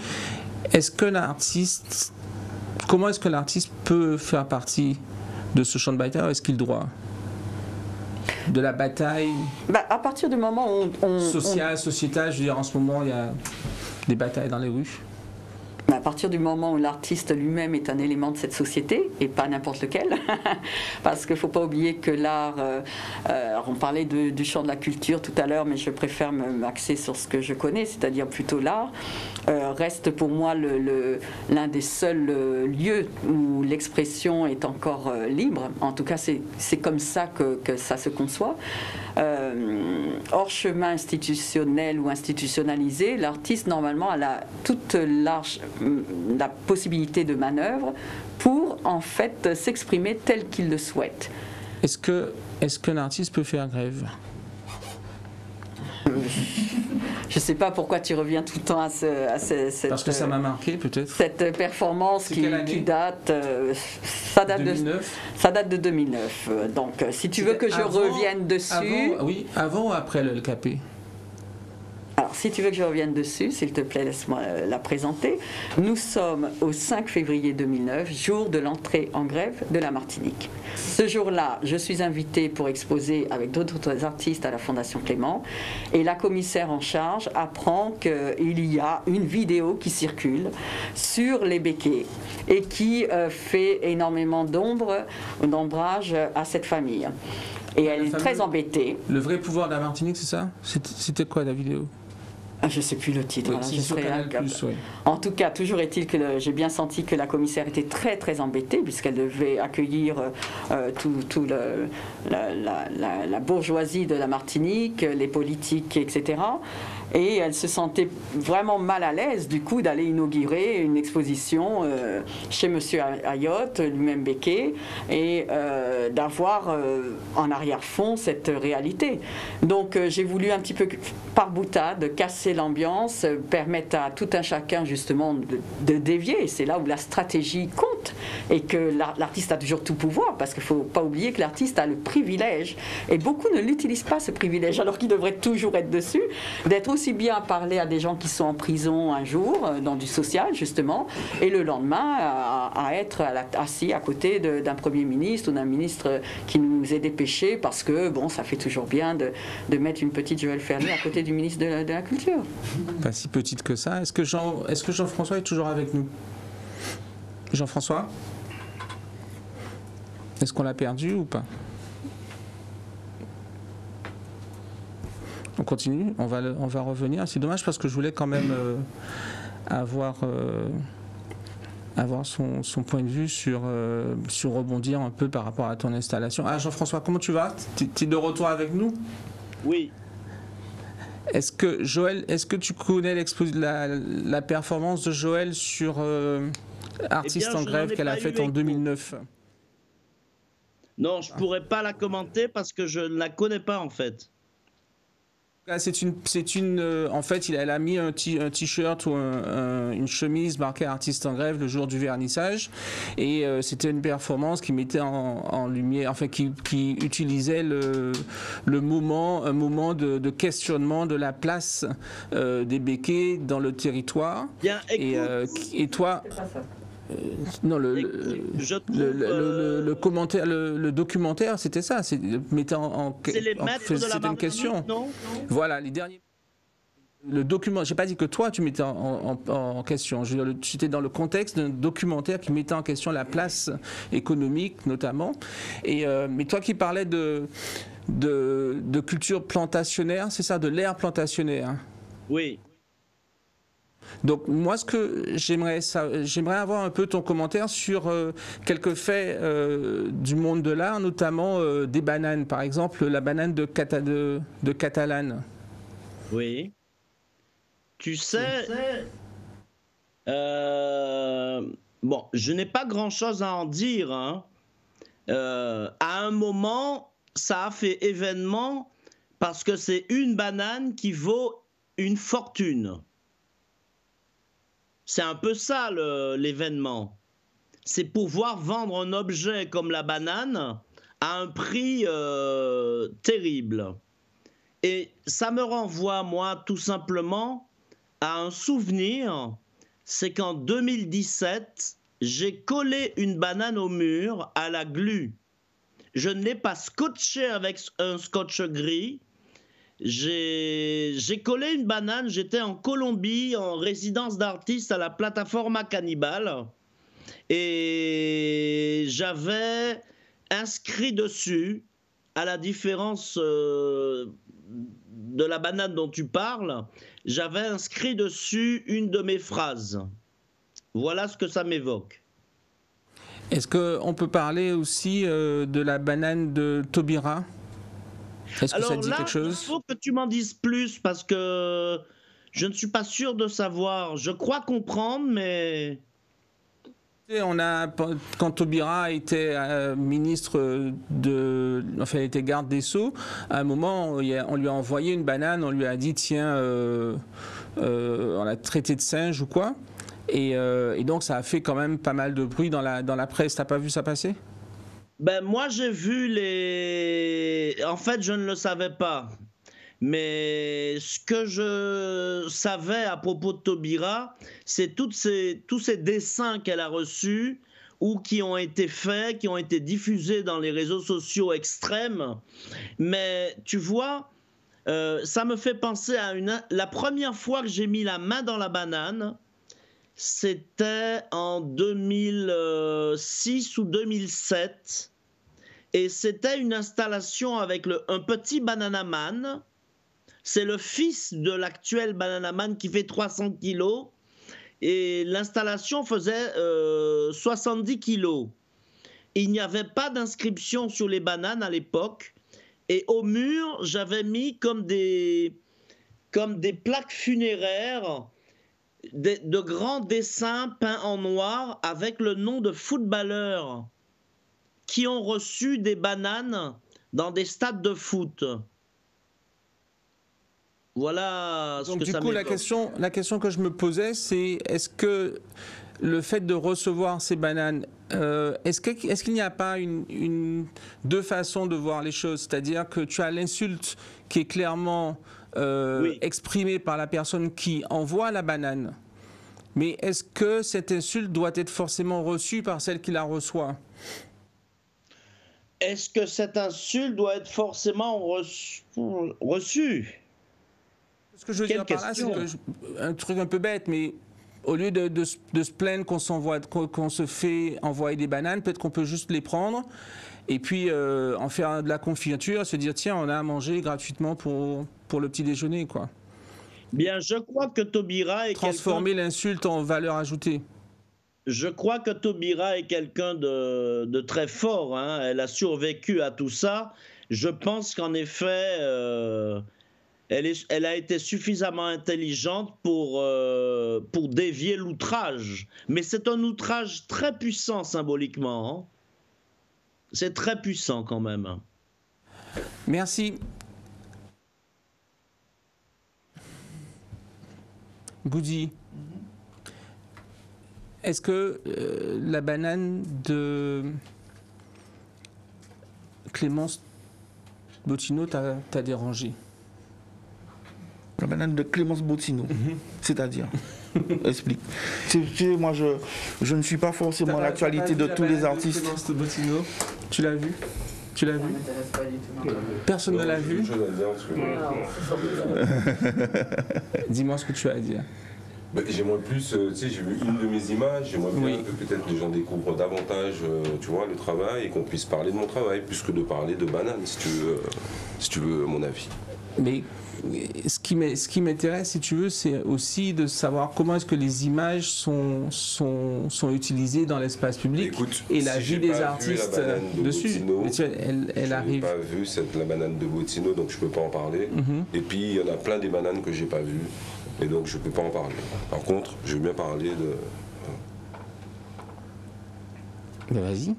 Comment est-ce que l'artiste peut faire partie de ce champ de bataille? Est-ce qu'il doit de la bataille à partir du moment où sociétale, je veux dire, en ce moment, il y a des batailles dans les rues. À partir du moment où l'artiste lui-même est un élément de cette société, et pas n'importe lequel, parce qu'il ne faut pas oublier que l'art, on parlait du champ de la culture tout à l'heure, mais je préfère m'axer sur ce que je connais, c'est-à-dire plutôt l'art, reste pour moi l'un des seuls lieux où l'expression est encore libre. En tout cas, c'est comme ça que ça se conçoit. Hors chemin institutionnel ou institutionnalisé, l'artiste normalement a toute la possibilité de manœuvre pour en fait s'exprimer tel qu'il le souhaite. Est-ce qu'un artiste peut faire grève? Je ne sais pas pourquoi tu reviens tout le temps à cette... Parce que ça m'a marqué, peut-être. Cette performance qui date... ça date de 2009. Donc, si tu veux que je revienne dessus... Avant ou après le LKP? Alors, si tu veux que je revienne dessus, s'il te plaît, laisse-moi la présenter. Nous sommes au 5 février 2009, jour de l'entrée en grève de la Martinique. Ce jour-là, je suis invitée pour exposer avec d'autres artistes à la Fondation Clément, et la commissaire en charge apprend qu'il y a une vidéo qui circule sur les béquets et qui fait énormément d'ombrage à cette famille. Et elle est très embêtée. Le vrai pouvoir de la Martinique, c'est ça? C'était quoi la vidéo? Je ne sais plus le titre. Oui. En tout cas, toujours est-il que j'ai bien senti que la commissaire était très très embêtée puisqu'elle devait accueillir la bourgeoisie de la Martinique, les politiques, etc. Et elle se sentait vraiment mal à l'aise du coup d'aller inaugurer une exposition chez Monsieur Ayotte, lui-même béquet, et d'avoir en arrière-fond cette réalité. Donc j'ai voulu un petit peu par boutade casser l'ambiance, permettre à tout un chacun justement de dévier. Et c'est là où la stratégie compte et que l'artiste a toujours tout pouvoir, parce qu'il ne faut pas oublier que l'artiste a le privilège, et beaucoup ne l'utilisent pas ce privilège alors qu'il devrait toujours être dessus, d'être aussi bien à parler à des gens qui sont en prison un jour dans du social justement, et le lendemain à être assis à côté d'un Premier ministre ou d'un ministre qui nous est dépêché, parce que bon, ça fait toujours bien de mettre une petite Joël Ferli à côté du ministre de la Culture. Pas si petite que ça. Est-ce que Jean-François est toujours avec nous? Jean-François? Est-ce qu'on l'a perdu ou pas? On continue, on va revenir. C'est dommage parce que je voulais quand même avoir son point de vue sur rebondir un peu par rapport à ton installation. Ah, Jean-François, comment tu vas? Tu es de retour avec nous? Oui. Est-ce que tu connais la performance de Joël sur Artiste en grève qu'elle a faite en 2009? Non, je ne pourrais pas la commenter parce que je ne la connais pas en fait. En fait, elle a mis un t-shirt ou une chemise marquée Artiste en grève le jour du vernissage, et c'était une performance qui mettait en lumière, enfin qui utilisait un moment de questionnement de la place des béquets dans le territoire. Bien, et toi. Non, le commentaire, le documentaire, c'était ça. C'était une question. Non. Voilà, les derniers. Le document. J'ai pas dit que toi tu mettais en question. J'étais dans le contexte d'un documentaire qui mettait en question la place économique, notamment. Mais toi qui parlais de culture plantationnaire, c'est ça, de l'ère plantationnaire. Oui. Donc moi, ce que j'aimerais avoir un peu ton commentaire sur quelques faits du monde de l'art, notamment des bananes. Par exemple, la banane de Catalane. Oui. Tu sais, bon, je n'ai pas grand-chose à en dire. Hein. À un moment, ça a fait événement parce que c'est une banane qui vaut une fortune. C'est un peu ça l'événement. C'est pouvoir vendre un objet comme la banane à un prix terrible. Et ça me renvoie, moi, tout simplement à un souvenir, c'est qu'en 2017, j'ai collé une banane au mur à la glu. Je ne l'ai pas scotché avec un scotch gris. J'ai collé une banane, j'étais en Colombie, en résidence d'artiste à la Plataforma Cannibal. Et j'avais inscrit dessus, à la différence de la banane dont tu parles, j'avais inscrit dessus une de mes phrases. Voilà ce que ça m'évoque. Est-ce qu'on peut parler aussi de la banane de Taubira ? Est-ce que ça dit quelque chose ? Il faut que tu m'en dises plus parce que je ne suis pas sûr de savoir. Je crois comprendre, mais... Quand Taubira était ministre enfin, il était garde des Sceaux, à un moment, on lui a envoyé une banane, on lui a dit, tiens, on l'a traité de singe ou quoi. Et donc, ça a fait quand même pas mal de bruit dans la presse. T'as pas vu ça passer ? Ben, moi, j'ai vu les... En fait, je ne le savais pas. Mais ce que je savais à propos de Taubira, c'est tous ces dessins qu'elle a reçus ou qui ont été faits, qui ont été diffusés dans les réseaux sociaux extrêmes. Mais tu vois, ça me fait penser à la première fois que j'ai mis la main dans la banane, c'était en 2006 ou 2007. Et c'était une installation avec un petit Bananaman. C'est le fils de l'actuel Bananaman qui fait 300 kilos. Et l'installation faisait 70 kilos. Il n'y avait pas d'inscription sur les bananes à l'époque. Et au mur, j'avais mis comme des plaques funéraires, de grands dessins peints en noir avec le nom de footballeurs qui ont reçu des bananes dans des stades de foot. Voilà ce donc, que ça m'évoque. La question que je me posais, c'est est-ce que le fait de recevoir ces bananes, est-ce qu'il n'y a pas deux façons de voir les choses ? C'est-à-dire que tu as l'insulte qui est clairement exprimée par la personne qui envoie la banane. Mais est-ce que cette insulte doit être forcément reçue par celle qui la reçoit ? Est-ce que cette insulte doit être forcément reçue ? Ce que je veux dire par là, c'est un truc un peu bête, mais au lieu de se plaindre qu'on se fait envoyer des bananes, peut-être qu'on peut juste les prendre et puis en faire de la confiture, se dire tiens, on a à manger gratuitement pour le petit déjeuner, quoi. Bien, je crois que Taubira est transformer l'insulte en valeur ajoutée. Je crois que Taubira est quelqu'un de très fort. Hein. Elle a survécu à tout ça. Je pense qu'en effet, elle a été suffisamment intelligente pour dévier l'outrage. Mais c'est un outrage très puissant symboliquement. Hein. C'est très puissant quand même. Merci. Boudi. Est-ce que la banane de Clémence Bottineau t'a dérangé ? La banane de Clémence Bottineau, c'est-à-dire explique. Moi, je ne suis pas forcément l'actualité de tous les artistes. Clémence Bottineau, tu l'as vu ? Tu l'as vu ? Personne ne l'a vu ? Dis-moi ce que tu as à dire. J'aimerais plus, tu sais, j'ai vu une de mes images, j'aimerais bien que peut-être les gens découvrent davantage, tu vois, le travail et qu'on puisse parler de mon travail plus que de parler de banane, si tu veux mon avis. Mais ce qui m'intéresse, si tu veux, c'est aussi de savoir comment est-ce que les images sont utilisées dans l'espace public. Écoute, et la si vie des artistes dessus. Elle arrive. Pas vu la banane de Bottino, donc je peux pas en parler. Et puis il y en a plein des bananes que j'ai pas vues, et donc je peux pas en parler. Par contre, je veux bien parler de. Ben vas-y.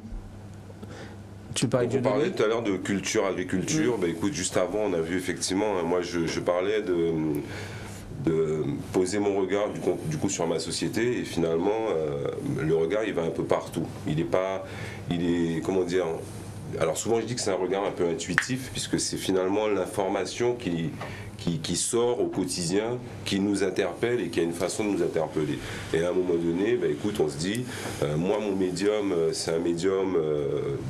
On parlait tout à l'heure de culture, agriculture. Ben, écoute, juste avant, on a vu effectivement, moi je parlais de poser mon regard du coup sur ma société, et finalement le regard il va un peu partout. Il est comment dire, alors souvent je dis que c'est un regard un peu intuitif, puisque c'est finalement l'information qui sort au quotidien, qui nous interpelle et qui a une façon de nous interpeller. Et à un moment donné, bah, écoute, on se dit, moi mon médium, c'est un médium,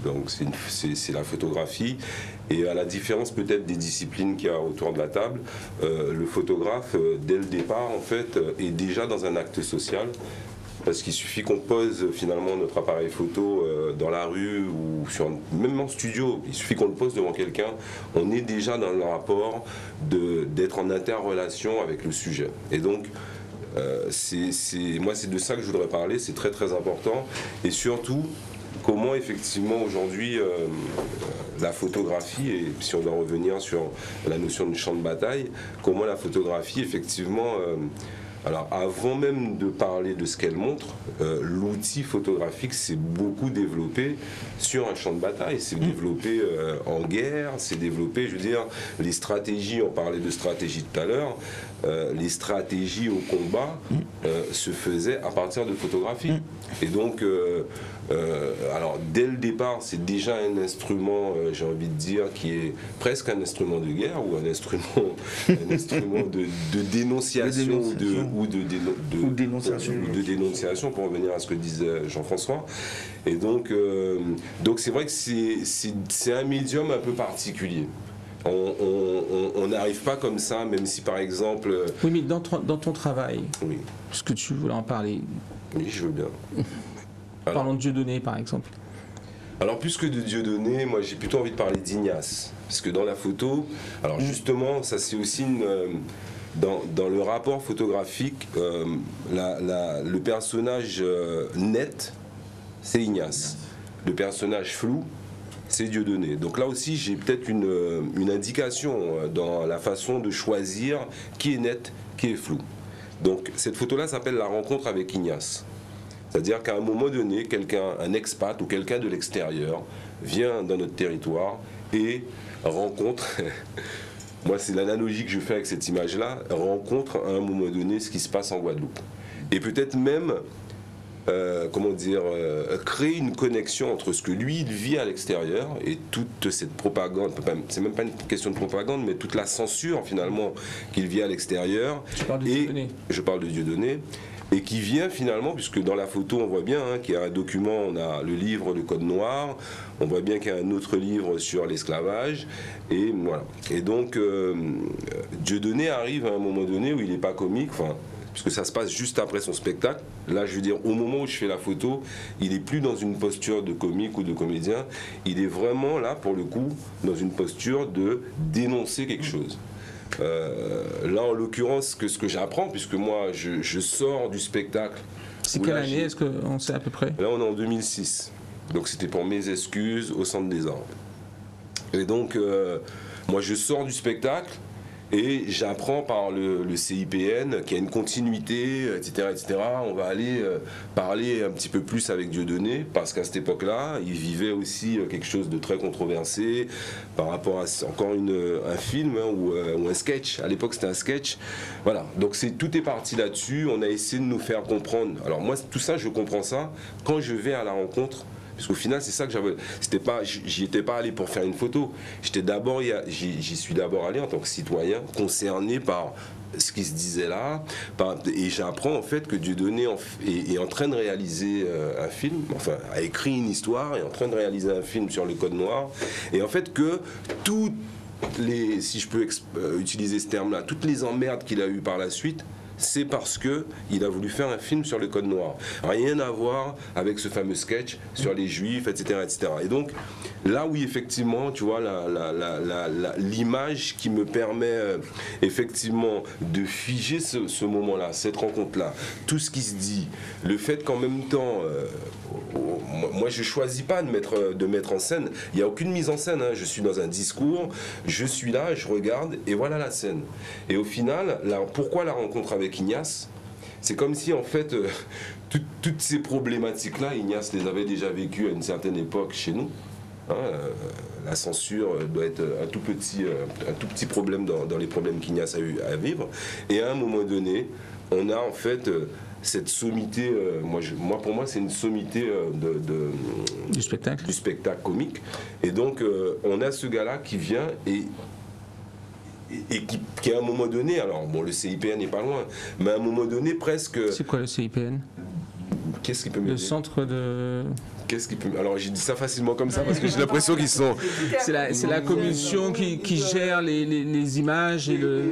donc c'est la photographie, et à la différence peut-être des disciplines qu'il y a autour de la table, le photographe, dès le départ, en fait, est déjà dans un acte social. Parce qu'il suffit qu'on pose finalement notre appareil photo dans la rue ou même en studio, il suffit qu'on le pose devant quelqu'un, on est déjà dans le rapport d'être en interrelation avec le sujet. Et donc, moi c'est de ça que je voudrais parler, c'est très très important. Et surtout, comment effectivement aujourd'hui la photographie, et si on doit revenir sur la notion de champ de bataille, comment la photographie effectivement... alors avant même de parler de ce qu'elle montre, l'outil photographique s'est beaucoup développé sur un champ de bataille, c'est développé en guerre, c'est développé, je veux dire, les stratégies, on parlait de stratégie tout à l'heure, les stratégies au combat se faisaient à partir de photographie. Et donc, alors dès le départ, c'est déjà un instrument, j'ai envie de dire, qui est presque un instrument de guerre ou un instrument de dénonciation ou de dénonciation, pour revenir à ce que disait Jean-François. Et donc c'est vrai que c'est un médium un peu particulier. On n'arrive pas comme ça, même si par exemple... Oui, mais dans ton travail, oui. Est-ce que tu voulais en parler? Oui, je veux bien. Parlons de Dieudonné, par exemple. Alors, plus que de Dieudonné, moi j'ai plutôt envie de parler d'Ignace. Parce que dans la photo, alors justement, ça c'est aussi dans le rapport photographique, le personnage net, c'est Ignace. Le personnage flou, c'est Dieudonné. Donc là aussi, j'ai peut-être une indication dans la façon de choisir qui est net, qui est flou. Donc cette photo-là s'appelle La rencontre avec Ignace. C'est-à-dire qu'à un moment donné, un expat ou quelqu'un de l'extérieur vient dans notre territoire et rencontre, moi c'est l'analogie que je fais avec cette image-là, rencontre à un moment donné ce qui se passe en Guadeloupe. Et peut-être même, créer une connexion entre ce que lui il vit à l'extérieur et toute cette propagande, c'est même pas une question de propagande, mais toute la censure finalement qu'il vit à l'extérieur. Tu parles de Dieudonné. Je parle de Dieudonné. Et qui vient finalement, puisque dans la photo on voit bien qu'il y a un document, on a le livre Le Code Noir, on voit bien qu'il y a un autre livre sur l'esclavage, et voilà. Et donc Dieudonné arrive à un moment donné où il n'est pas comique, puisque ça se passe juste après son spectacle. Là, je veux dire, au moment où je fais la photo, il n'est plus dans une posture de comique ou de comédien, il est vraiment là, pour le coup, dans une posture de dénoncer quelque chose. Là, en l'occurrence, ce que j'apprends, puisque moi, je sors du spectacle. C'est quelle année? Est-ce qu'on sait à peu près? Là, on est en 2006. Donc, c'était pour Mes excuses au Centre des Arts. Et donc, moi, je sors du spectacle et j'apprends par le CIPN qu'il y a une continuité, etc., etc. On va aller parler un petit peu plus avec Dieudonné, parce qu'à cette époque-là, il vivait aussi quelque chose de très controversé par rapport à encore un film ou un sketch. À l'époque, c'était un sketch. Voilà. Donc tout est parti là-dessus. On a essayé de nous faire comprendre. Alors moi, tout ça, je comprends ça quand je vais à la rencontre. Parce qu'au final, c'est ça que j'avais. J'y étais pas allé pour faire une photo. J'y suis d'abord allé en tant que citoyen, concerné par ce qui se disait là. Et j'apprends en fait que Dieudonné est en train de réaliser un film, enfin, a écrit une histoire, est en train de réaliser un film sur le Code Noir. Et en fait que si je peux utiliser ce terme-là, toutes les emmerdes qu'il a eues par la suite c'est parce qu'il a voulu faire un film sur le Code Noir. Rien à voir avec ce fameux sketch sur les Juifs, etc. etc. Et donc, là où effectivement, tu vois, l'image qui me permet effectivement de figer ce moment-là, cette rencontre-là, tout ce qui se dit, le fait qu'en même temps, moi je choisis pas de mettre en scène, il n'y a aucune mise en scène, hein. Je suis dans un discours, je suis là, je regarde et voilà la scène. Et au final, pourquoi la rencontre avec Ignace? C'est comme si en fait toutes ces problématiques-là, Ignace les avait déjà vécues à une certaine époque chez nous. Hein, la censure doit être un tout petit problème dans les problèmes qu'Ignace a eu à vivre. Et à un moment donné, on a en fait cette sommité, pour moi c'est une sommité du spectacle comique. Et donc on a ce gars-là qui vient et qui à un moment donné, alors bon, le CIPN n'est pas loin, mais à un moment donné presque... C'est quoi le CIPN? Qu'est-ce qui peut m'aider? Le centre de... Qu'est-ce qui peut... Alors j'ai dit ça facilement comme ça parce que j'ai l'impression qu'ils sont... C'est la commission qui gère les images et le...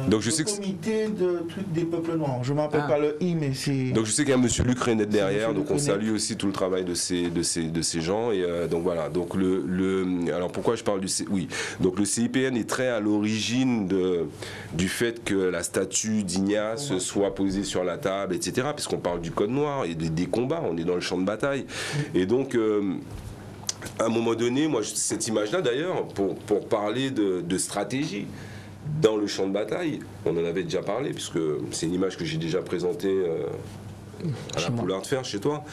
Donc je sais que... Le comité de trucs des peuples noirs. Je ne m'appelle pas le I, mais c'est... Donc je sais qu'il y a monsieur Luc Renet derrière, donc on salue aussi tout le travail de ces gens. Et donc voilà, donc alors pourquoi je parle du... Oui, donc le CIPN est très à l'origine du fait que la statue d'Ignace soit posée sur la table, etc. Puisqu'on parle du Code Noir et des combats, on est dans le champ de bataille. Et donc, à un moment donné, moi, cette image-là, d'ailleurs, pour parler de stratégie dans le champ de bataille, on en avait déjà parlé, puisque c'est une image que j'ai déjà présentée à la Poulard de Fer chez toi.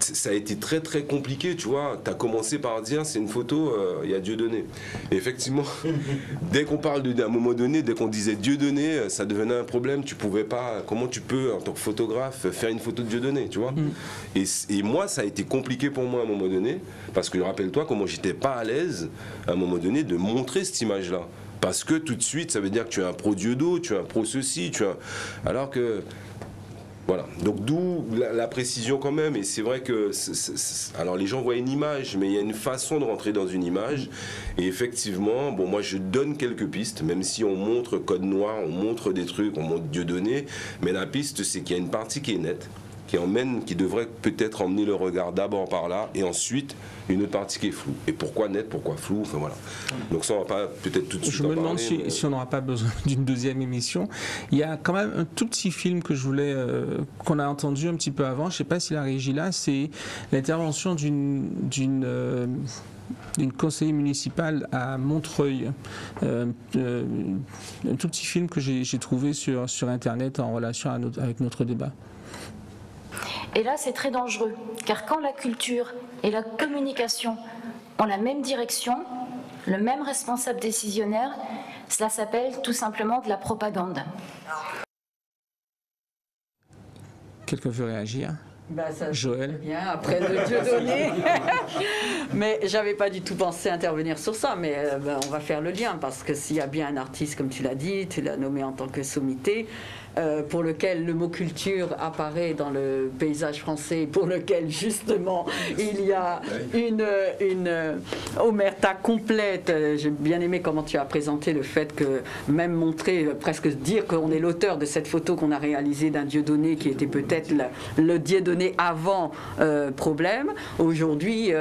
Ça a été très très compliqué, tu vois. Tu as commencé par dire c'est une photo, il y a Dieudonné. Et effectivement, dès qu'on parle d'un moment donné, dès qu'on disait Dieudonné, ça devenait un problème. Tu pouvais pas, comment tu peux en tant que photographe faire une photo de Dieudonné, tu vois. Et moi, ça a été compliqué pour moi à un moment donné, parce que rappelle-toi comment j'étais pas à l'aise à un moment donné de montrer cette image-là. Parce que tout de suite, ça veut dire que tu es un pro Dieudo, tu es un pro ceci, alors que... Voilà, donc d'où la précision quand même, et c'est vrai que, alors les gens voient une image, mais il y a une façon de rentrer dans une image, et effectivement, bon moi je donne quelques pistes, même si on montre Code Noir, on montre des trucs, on montre Dieudonné, mais la piste c'est qu'il y a une partie qui est nette, qui devrait peut-être emmener le regard d'abord par là, et ensuite une autre partie qui est floue. Et pourquoi net, pourquoi flou, enfin voilà. Donc ça on va pas peut-être tout de suite. Je me demande si on n'aura pas besoin d'une deuxième émission. Il y a quand même un tout petit film que je voulais, qu'on a entendu un petit peu avant, je ne sais pas si la régie là, c'est l'intervention d'une conseillère municipale à Montreuil. Un tout petit film que j'ai trouvé sur Internet en relation avec notre débat. Et là, c'est très dangereux, car quand la culture et la communication ont la même direction, le même responsable décisionnaire, cela s'appelle tout simplement de la propagande. Quelqu'un veut réagir? Ça, Joël. Bien, après de Dieudonné. Mais j'avais pas du tout pensé intervenir sur ça, mais on va faire le lien, parce que s'il y a bien un artiste, comme tu l'as dit, tu l'as nommé en tant que sommité, pour lequel le mot culture apparaît dans le paysage français, pour lequel justement il y a une omerta complète. J'ai bien aimé comment tu as présenté le fait que même montrer, presque dire qu'on est l'auteur de cette photo qu'on a réalisée d'un Dieudonné qui était peut-être le Dieudonné avant problème, aujourd'hui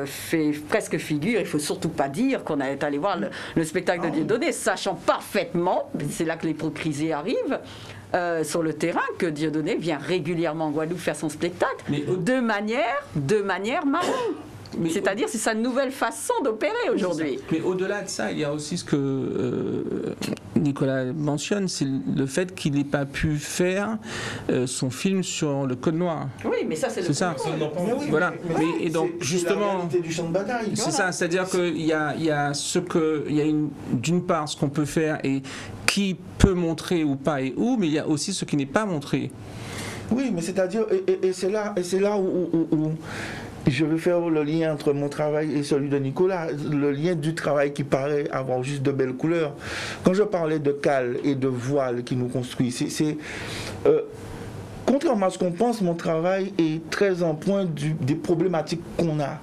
fait presque figure. Il faut surtout pas dire qu'on est allé voir le spectacle de Dieudonné, sachant parfaitement, c'est là que l'hypocrisie arrive, sur le terrain, que Dieudonné vient régulièrement en Guadeloupe faire son spectacle de manière marrante. C'est-à-dire, c'est sa nouvelle façon d'opérer aujourd'hui. Mais au-delà de ça, il y a aussi ce que Nicolas mentionne, c'est le fait qu'il n'ait pas pu faire son film sur le Code Noir. Oui, mais ça, c'est ça. Voilà. Et donc, justement, du champ de bataille. C'est ça. C'est-à-dire qu'il y a d'une part ce qu'on peut faire et qui peut montrer ou pas et où, mais il y a aussi ce qui n'est pas montré. Oui, mais c'est-à-dire, et c'est là où je veux faire le lien entre mon travail et celui de Nicolas, le lien du travail qui paraît avoir juste de belles couleurs. Quand je parlais de cale et de voile qui nous construit, contrairement à ce qu'on pense, mon travail est très en pointe des problématiques qu'on a.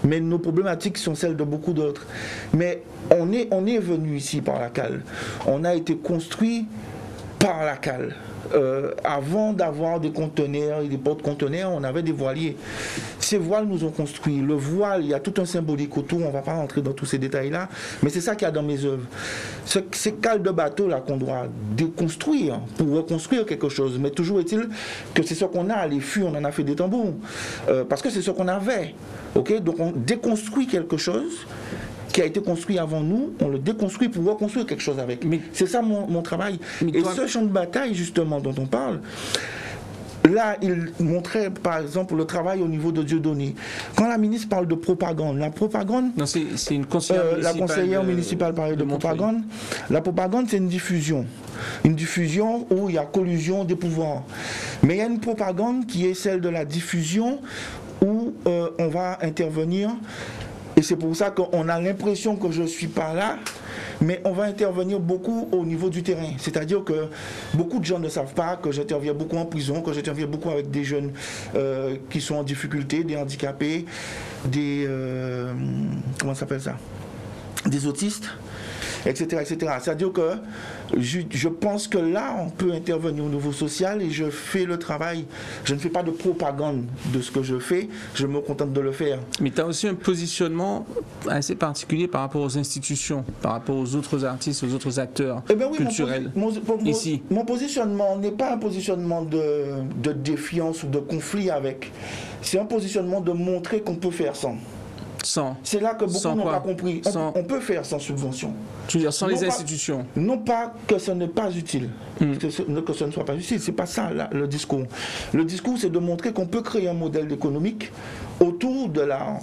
Mais nos problématiques sont celles de beaucoup d'autres. Mais on est venu ici par la cale. On a été construit par la cale. Avant d'avoir des conteneurs et des porte-conteneurs, on avait des voiliers. Ces voiles nous ont construit. Le voile, il y a tout un symbolique autour, on ne va pas rentrer dans tous ces détails-là, mais c'est ça qu'il y a dans mes œuvres. Ces cales de bateau là qu'on doit déconstruire pour reconstruire quelque chose, mais toujours est-il que c'est ce qu'on a, les fûts, on en a fait des tambours, parce que c'est ce qu'on avait. Okay? Donc on déconstruit quelque chose qui a été construit avant nous, on le déconstruit pour reconstruire quelque chose avec. C'est ça mon travail. Et ce champ de bataille, justement, dont on parle, là, il montrait, par exemple, le travail au niveau de Dieudonné. Quand la ministre parle de propagande, la propagande... Non, c'est une conseillère municipale. La conseillère municipale parlait de propagande. La propagande, c'est une diffusion. Une diffusion où il y a collusion des pouvoirs. Mais il y a une propagande qui est celle de la diffusion où on va intervenir. Et c'est pour ça qu'on a l'impression que je ne suis pas là, mais on va intervenir beaucoup au niveau du terrain. C'est-à-dire que beaucoup de gens ne savent pas que j'interviens beaucoup en prison, que j'interviens beaucoup avec des jeunes qui sont en difficulté, des handicapés, des... comment ça s'appelle ça ? Des autistes, etc. etc. C'est-à-dire que je pense que là, on peut intervenir au niveau social et je fais le travail. Je ne fais pas de propagande de ce que je fais, je me contente de le faire. Mais tu as aussi un positionnement assez particulier par rapport aux institutions, par rapport aux autres artistes, aux autres acteurs culturels ici. Mon positionnement n'est pas un positionnement de défiance ou de conflit avec. C'est un positionnement de montrer qu'on peut faire sans. C'est là que beaucoup n'ont pas compris. On peut faire sans subvention. Tu veux dire sans les institutions? Non pas que ce n'est pas utile, que ce ne soit pas utile. C'est pas ça là, le discours. Le discours, c'est de montrer qu'on peut créer un modèle économique autour de l'art,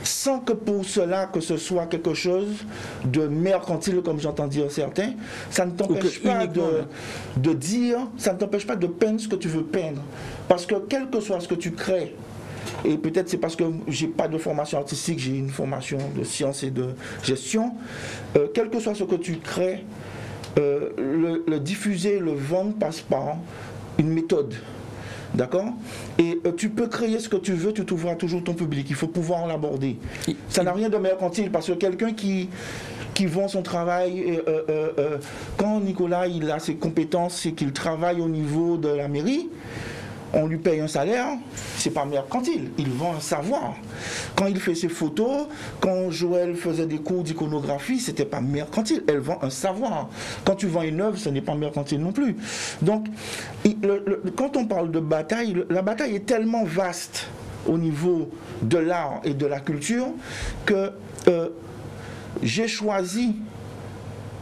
sans que pour cela que ce soit quelque chose de mercantile, comme j'entends dire certains. Ça ne t'empêche pas de dire, ça ne t'empêche pas de peindre ce que tu veux peindre. Parce que quel que soit ce que tu crées, et peut-être c'est parce que j'ai pas de formation artistique, j'ai une formation de sciences et de gestion. Quel que soit ce que tu crées, le diffuser, le vendre passe par une méthode. D'accord? Et tu peux créer ce que tu veux, tu trouveras toujours ton public. Il faut pouvoir l'aborder. Ça n'a rien de mercantile parce que quelqu'un qui vend son travail, quand Nicolas il a ses compétences et qu'il travaille au niveau de la mairie, on lui paye un salaire, c'est pas mercantile, il vend un savoir. Quand il fait ses photos, quand Joël faisait des cours d'iconographie, c'était pas mercantile, elle vend un savoir. Quand tu vends une œuvre, ce n'est pas mercantile non plus. Donc, quand on parle de bataille, la bataille est tellement vaste au niveau de l'art et de la culture que j'ai choisi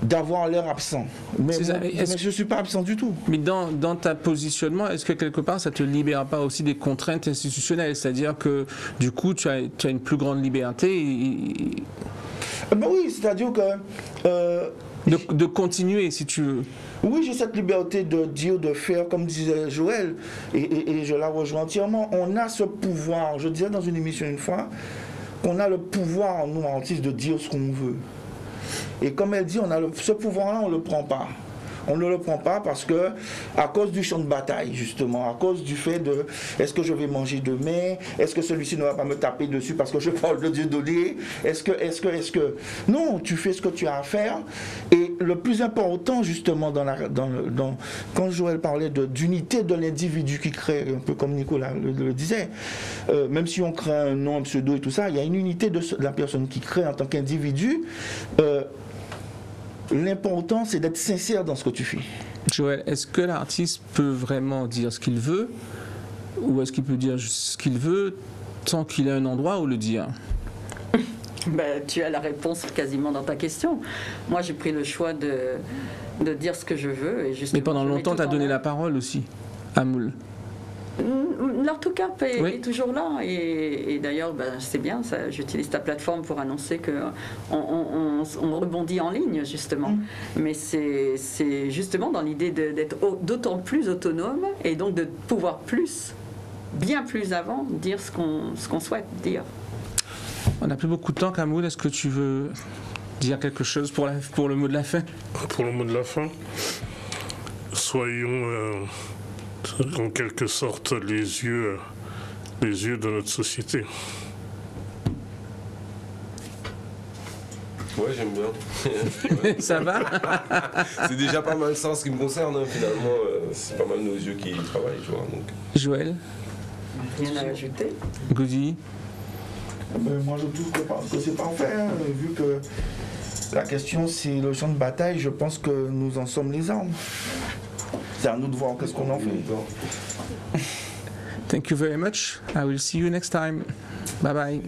d'avoir l'air absent. Mais je ne suis pas absent du tout. Mais dans ta positionnement, est-ce que quelque part ça ne te libère pas aussi des contraintes institutionnelles? C'est-à-dire que du coup, tu as une plus grande liberté Ben oui, c'est-à-dire que... de continuer, si tu veux. Oui, j'ai cette liberté de dire, de faire, comme disait Joël, et je la rejoins entièrement. On a ce pouvoir, je disais dans une émission une fois, qu'on a le pouvoir, nous, artistes, de dire ce qu'on veut. Et comme elle dit, ce pouvoir-là, on ne le prend pas. On ne le prend pas parce que, à cause du champ de bataille, justement, à cause du fait de est-ce que je vais manger demain, est-ce que celui-ci ne va pas me taper dessus parce que je parle de Dieudonné, est-ce que... Non, tu fais ce que tu as à faire. Et le plus important, justement, quand Joël parlait d'unité de l'individu qui crée, un peu comme Nicolas le disait, même si on crée un nom, un pseudo et tout ça, il y a une unité de la personne qui crée en tant qu'individu. L'important, c'est d'être sincère dans ce que tu fais. Joël, est-ce que l'artiste peut vraiment dire ce qu'il veut ou est-ce qu'il peut dire ce qu'il veut tant qu'il a un endroit où le dire? Ben, tu as la réponse quasiment dans ta question. Moi, j'ai pris le choix de dire ce que je veux. Mais pendant longtemps, tu as donné la parole aussi à Moule. L'Artocap est toujours là et d'ailleurs c'est bien, j'utilise ta plateforme pour annoncer qu'on rebondit en ligne justement. Mais c'est justement dans l'idée d'être d'autant plus autonome et donc de pouvoir bien plus avant dire ce qu'on souhaite dire. On n'a plus beaucoup de temps, Kamoul, est-ce que tu veux dire quelque chose pour le mot de la fin? Pour le mot de la fin, soyons en quelque sorte les yeux de notre société. Ouais, j'aime bien. Ça va? C'est déjà pas mal ça en ce qui me concerne, hein. Finalement, c'est pas mal nos yeux qui travaillent, tu vois. Donc. Joël? Rien à ajouter. Goody? Moi, je trouve que c'est parfait, hein, vu que la question c'est le champ de bataille. Je pense que nous en sommes les armes. C'est à nous de voir qu'est-ce qu'on en fait. Thank you very much. I will see you next time. Bye bye.